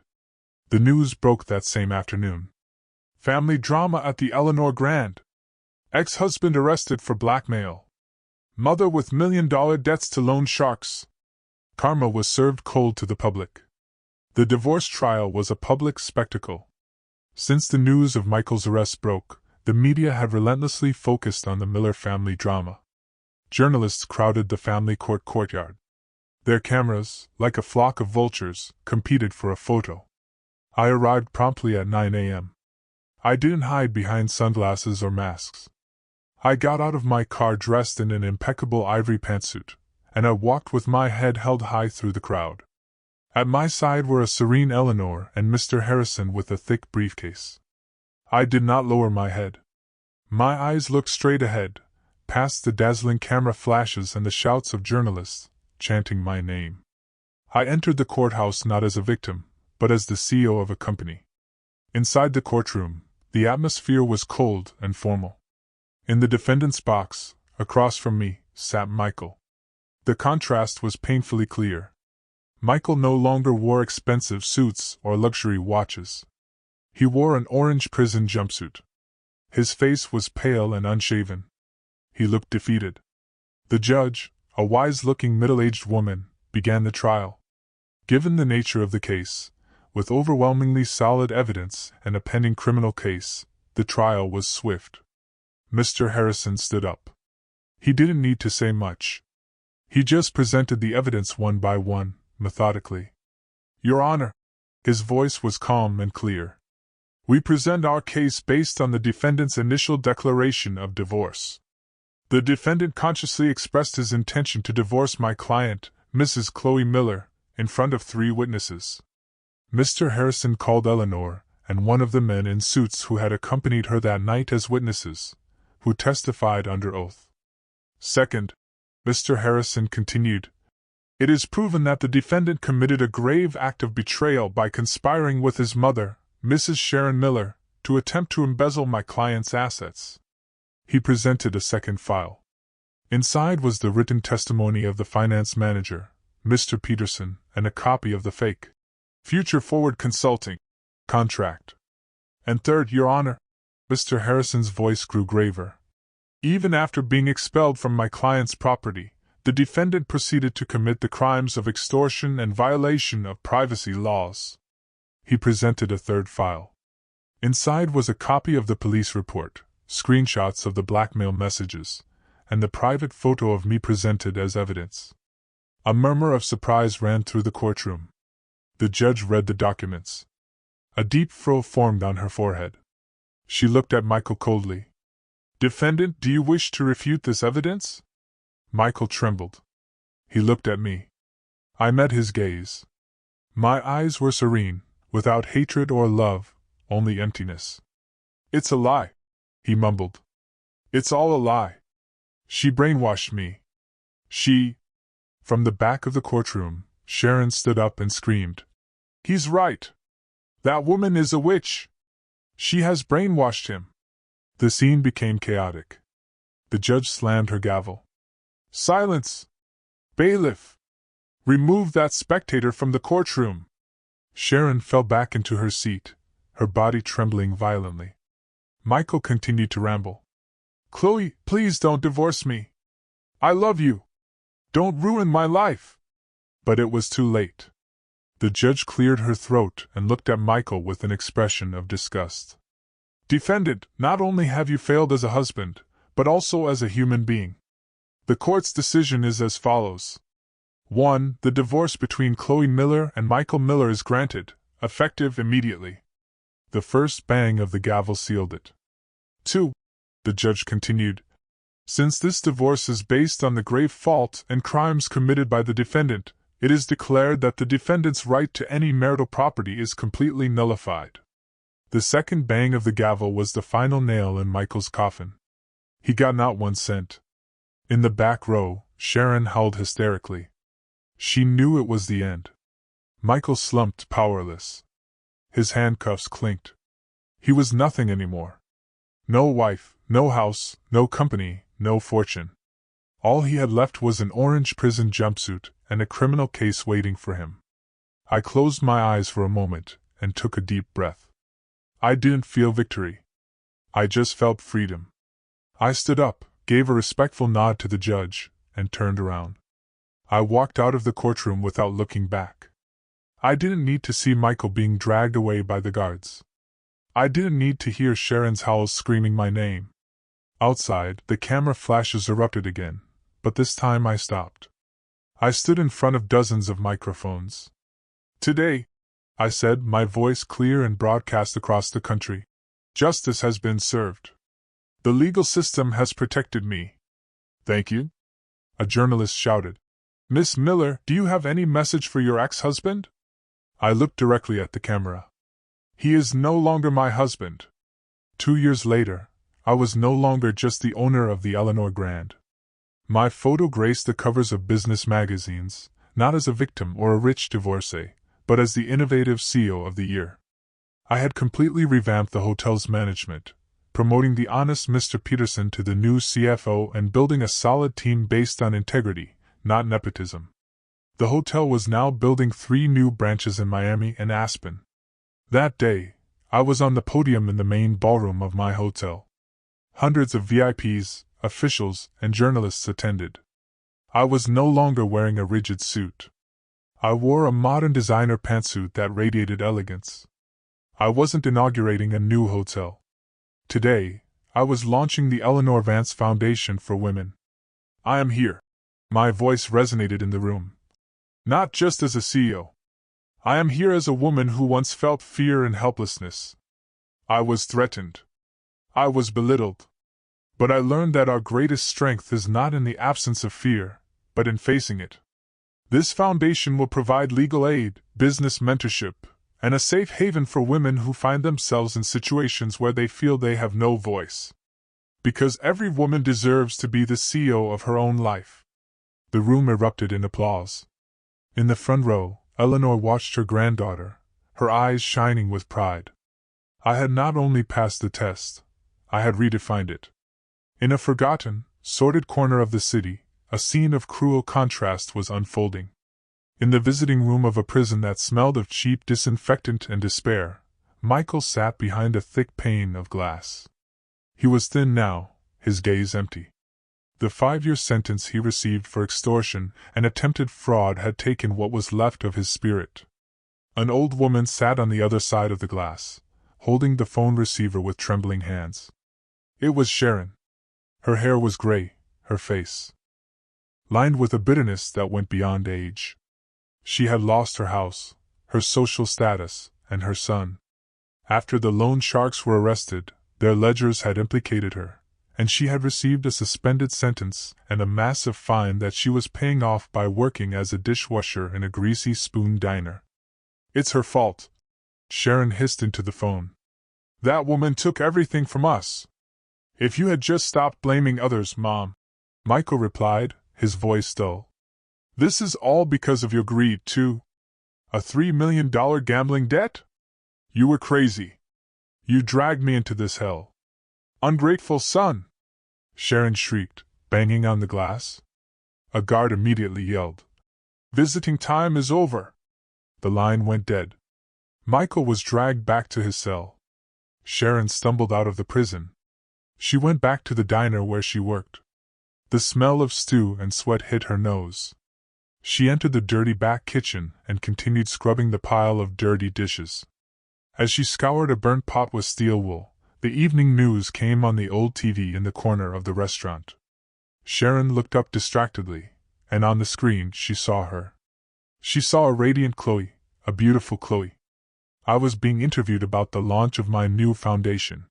The news broke that same afternoon. Family drama at the Eleanor Grand. Ex-husband arrested for blackmail. Mother with $1 million debts to loan sharks. Karma was served cold to the public. The divorce trial was a public spectacle. Since the news of Michael's arrest broke, the media had relentlessly focused on the Miller family drama. Journalists crowded the family court courtyard. Their cameras, like a flock of vultures, competed for a photo. I arrived promptly at 9 a.m. I didn't hide behind sunglasses or masks. I got out of my car dressed in an impeccable ivory pantsuit, and I walked with my head held high through the crowd. At my side were a serene Eleanor and Mr. Harrison with a thick briefcase. I did not lower my head. My eyes looked straight ahead, past the dazzling camera flashes and the shouts of journalists, chanting my name. I entered the courthouse not as a victim, but as the CEO of a company. Inside the courtroom, the atmosphere was cold and formal. In the defendant's box, across from me, sat Michael. The contrast was painfully clear. Michael no longer wore expensive suits or luxury watches. He wore an orange prison jumpsuit. His face was pale and unshaven. He looked defeated. The judge, a wise-looking middle-aged woman, began the trial. Given the nature of the case, with overwhelmingly solid evidence and a pending criminal case, the trial was swift. Mr. Harrison stood up. He didn't need to say much. He just presented the evidence one by one, methodically. Your Honor, his voice was calm and clear. We present our case based on the defendant's initial declaration of divorce. The defendant consciously expressed his intention to divorce my client, Mrs. Chloe Miller, in front of 3 witnesses. Mr. Harrison called Eleanor and one of the men in suits who had accompanied her that night as witnesses, who testified under oath. Second, Mr. Harrison continued, it is proven that the defendant committed a grave act of betrayal by conspiring with his mother, Mrs. Sharon Miller, to attempt to embezzle my client's assets. He presented a second file. Inside was the written testimony of the finance manager, Mr. Peterson, and a copy of the fake Future Forward Consulting contract. And third, Your Honor, Mr. Harrison's voice grew graver. Even after being expelled from my client's property, the defendant proceeded to commit the crimes of extortion and violation of privacy laws. He presented a third file. Inside was a copy of the police report, screenshots of the blackmail messages, and the private photo of me presented as evidence. A murmur of surprise ran through the courtroom. The judge read the documents. A deep frown formed on her forehead. She looked at Michael coldly. Defendant, do you wish to refute this evidence? Michael trembled. He looked at me. I met his gaze. My eyes were serene, without hatred or love, only emptiness. It's a lie, he mumbled. It's all a lie. She brainwashed me. She... From the back of the courtroom, Sharon stood up and screamed. He's right. That woman is a witch. She has brainwashed him. The scene became chaotic. The judge slammed her gavel. Silence! Bailiff! Remove that spectator from the courtroom! Sharon fell back into her seat, her body trembling violently. Michael continued to ramble. Chloe, please don't divorce me. I love you. Don't ruin my life. But it was too late. The judge cleared her throat and looked at Michael with an expression of disgust. Defendant, not only have you failed as a husband, but also as a human being. The court's decision is as follows. 1. The divorce between Chloe Miller and Michael Miller is granted, effective immediately. The first bang of the gavel sealed it. 2. The judge continued. Since this divorce is based on the grave fault and crimes committed by the defendant, it is declared that the defendant's right to any marital property is completely nullified. The second bang of the gavel was the final nail in Michael's coffin. He got not 1 cent. In the back row, Sharon howled hysterically. She knew it was the end. Michael slumped powerless. His handcuffs clinked. He was nothing anymore. No wife, no house, no company, no fortune. All he had left was an orange prison jumpsuit and a criminal case waiting for him. I closed my eyes for a moment and took a deep breath. I didn't feel victory. I just felt freedom. I stood up, gave a respectful nod to the judge, and turned around. I walked out of the courtroom without looking back. I didn't need to see Michael being dragged away by the guards. I didn't need to hear Sharon's howls screaming my name. Outside, the camera flashes erupted again, but this time I stopped. I stood in front of dozens of microphones. Today, I said, my voice clear and broadcast across the country, justice has been served. The legal system has protected me. Thank you? A journalist shouted. Miss Miller, do you have any message for your ex-husband? I looked directly at the camera. He is no longer my husband. 2 years later, I was no longer just the owner of the Eleanor Grand. My photo graced the covers of business magazines, not as a victim or a rich divorcee, but as the innovative CEO of the year. I had completely revamped the hotel's management, promoting the honest Mr. Peterson to the new CFO and building a solid team based on integrity, not nepotism. The hotel was now building 3 new branches in Miami and Aspen. That day, I was on the podium in the main ballroom of my hotel. Hundreds of VIPs, officials, and journalists attended. I was no longer wearing a rigid suit. I wore a modern designer pantsuit that radiated elegance. I wasn't inaugurating a new hotel. Today, I was launching the Eleanor Vance Foundation for Women. I am here. My voice resonated in the room. Not just as a CEO. I am here as a woman who once felt fear and helplessness. I was threatened. I was belittled. But I learned that our greatest strength is not in the absence of fear, but in facing it. This foundation will provide legal aid, business mentorship, and a safe haven for women who find themselves in situations where they feel they have no voice. Because every woman deserves to be the CEO of her own life. The room erupted in applause. In the front row, Eleanor watched her granddaughter, her eyes shining with pride. I had not only passed the test, I had redefined it. In a forgotten, sordid corner of the city, a scene of cruel contrast was unfolding. In the visiting room of a prison that smelled of cheap disinfectant and despair, Michael sat behind a thick pane of glass. He was thin now, his gaze empty. The 5-year sentence he received for extortion and attempted fraud had taken what was left of his spirit. An old woman sat on the other side of the glass, holding the phone receiver with trembling hands. It was Sharon. Her hair was gray, her face lined with a bitterness that went beyond age. She had lost her house, her social status, and her son. After the loan sharks were arrested, their ledgers had implicated her, and she had received a suspended sentence and a massive fine that she was paying off by working as a dishwasher in a greasy spoon diner. It's her fault, Sharon hissed into the phone. That woman took everything from us. If you had just stopped blaming others, Mom, Michael replied, his voice dull. This is all because of your greed, too. A $3 million gambling debt? You were crazy. You dragged me into this hell. Ungrateful son! Sharon shrieked, banging on the glass. A guard immediately yelled. Visiting time is over. The line went dead. Michael was dragged back to his cell. Sharon stumbled out of the prison. She went back to the diner where she worked. The smell of stew and sweat hit her nose. She entered the dirty back kitchen and continued scrubbing the pile of dirty dishes. As she scoured a burnt pot with steel wool, the evening news came on the old TV in the corner of the restaurant. Sharon looked up distractedly, and on the screen she saw her. She saw a radiant Chloe, a beautiful Chloe. I was being interviewed about the launch of my new foundation.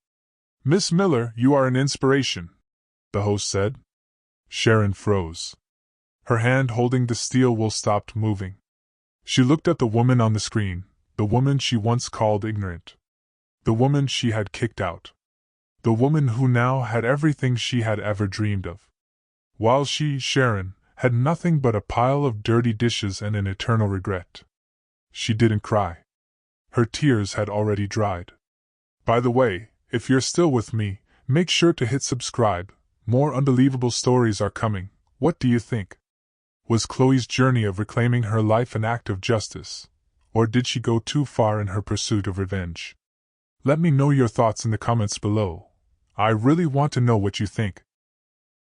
Miss Miller, you are an inspiration, the host said. Sharon froze. Her hand holding the steel wool stopped moving. She looked at the woman on the screen, the woman she once called ignorant. The woman she had kicked out. The woman who now had everything she had ever dreamed of. While she, Sharon, had nothing but a pile of dirty dishes and an eternal regret. She didn't cry. Her tears had already dried. By the way, if you're still with me, make sure to hit subscribe. More unbelievable stories are coming. What do you think? Was Chloe's journey of reclaiming her life an act of justice, or did she go too far in her pursuit of revenge? Let me know your thoughts in the comments below. I really want to know what you think.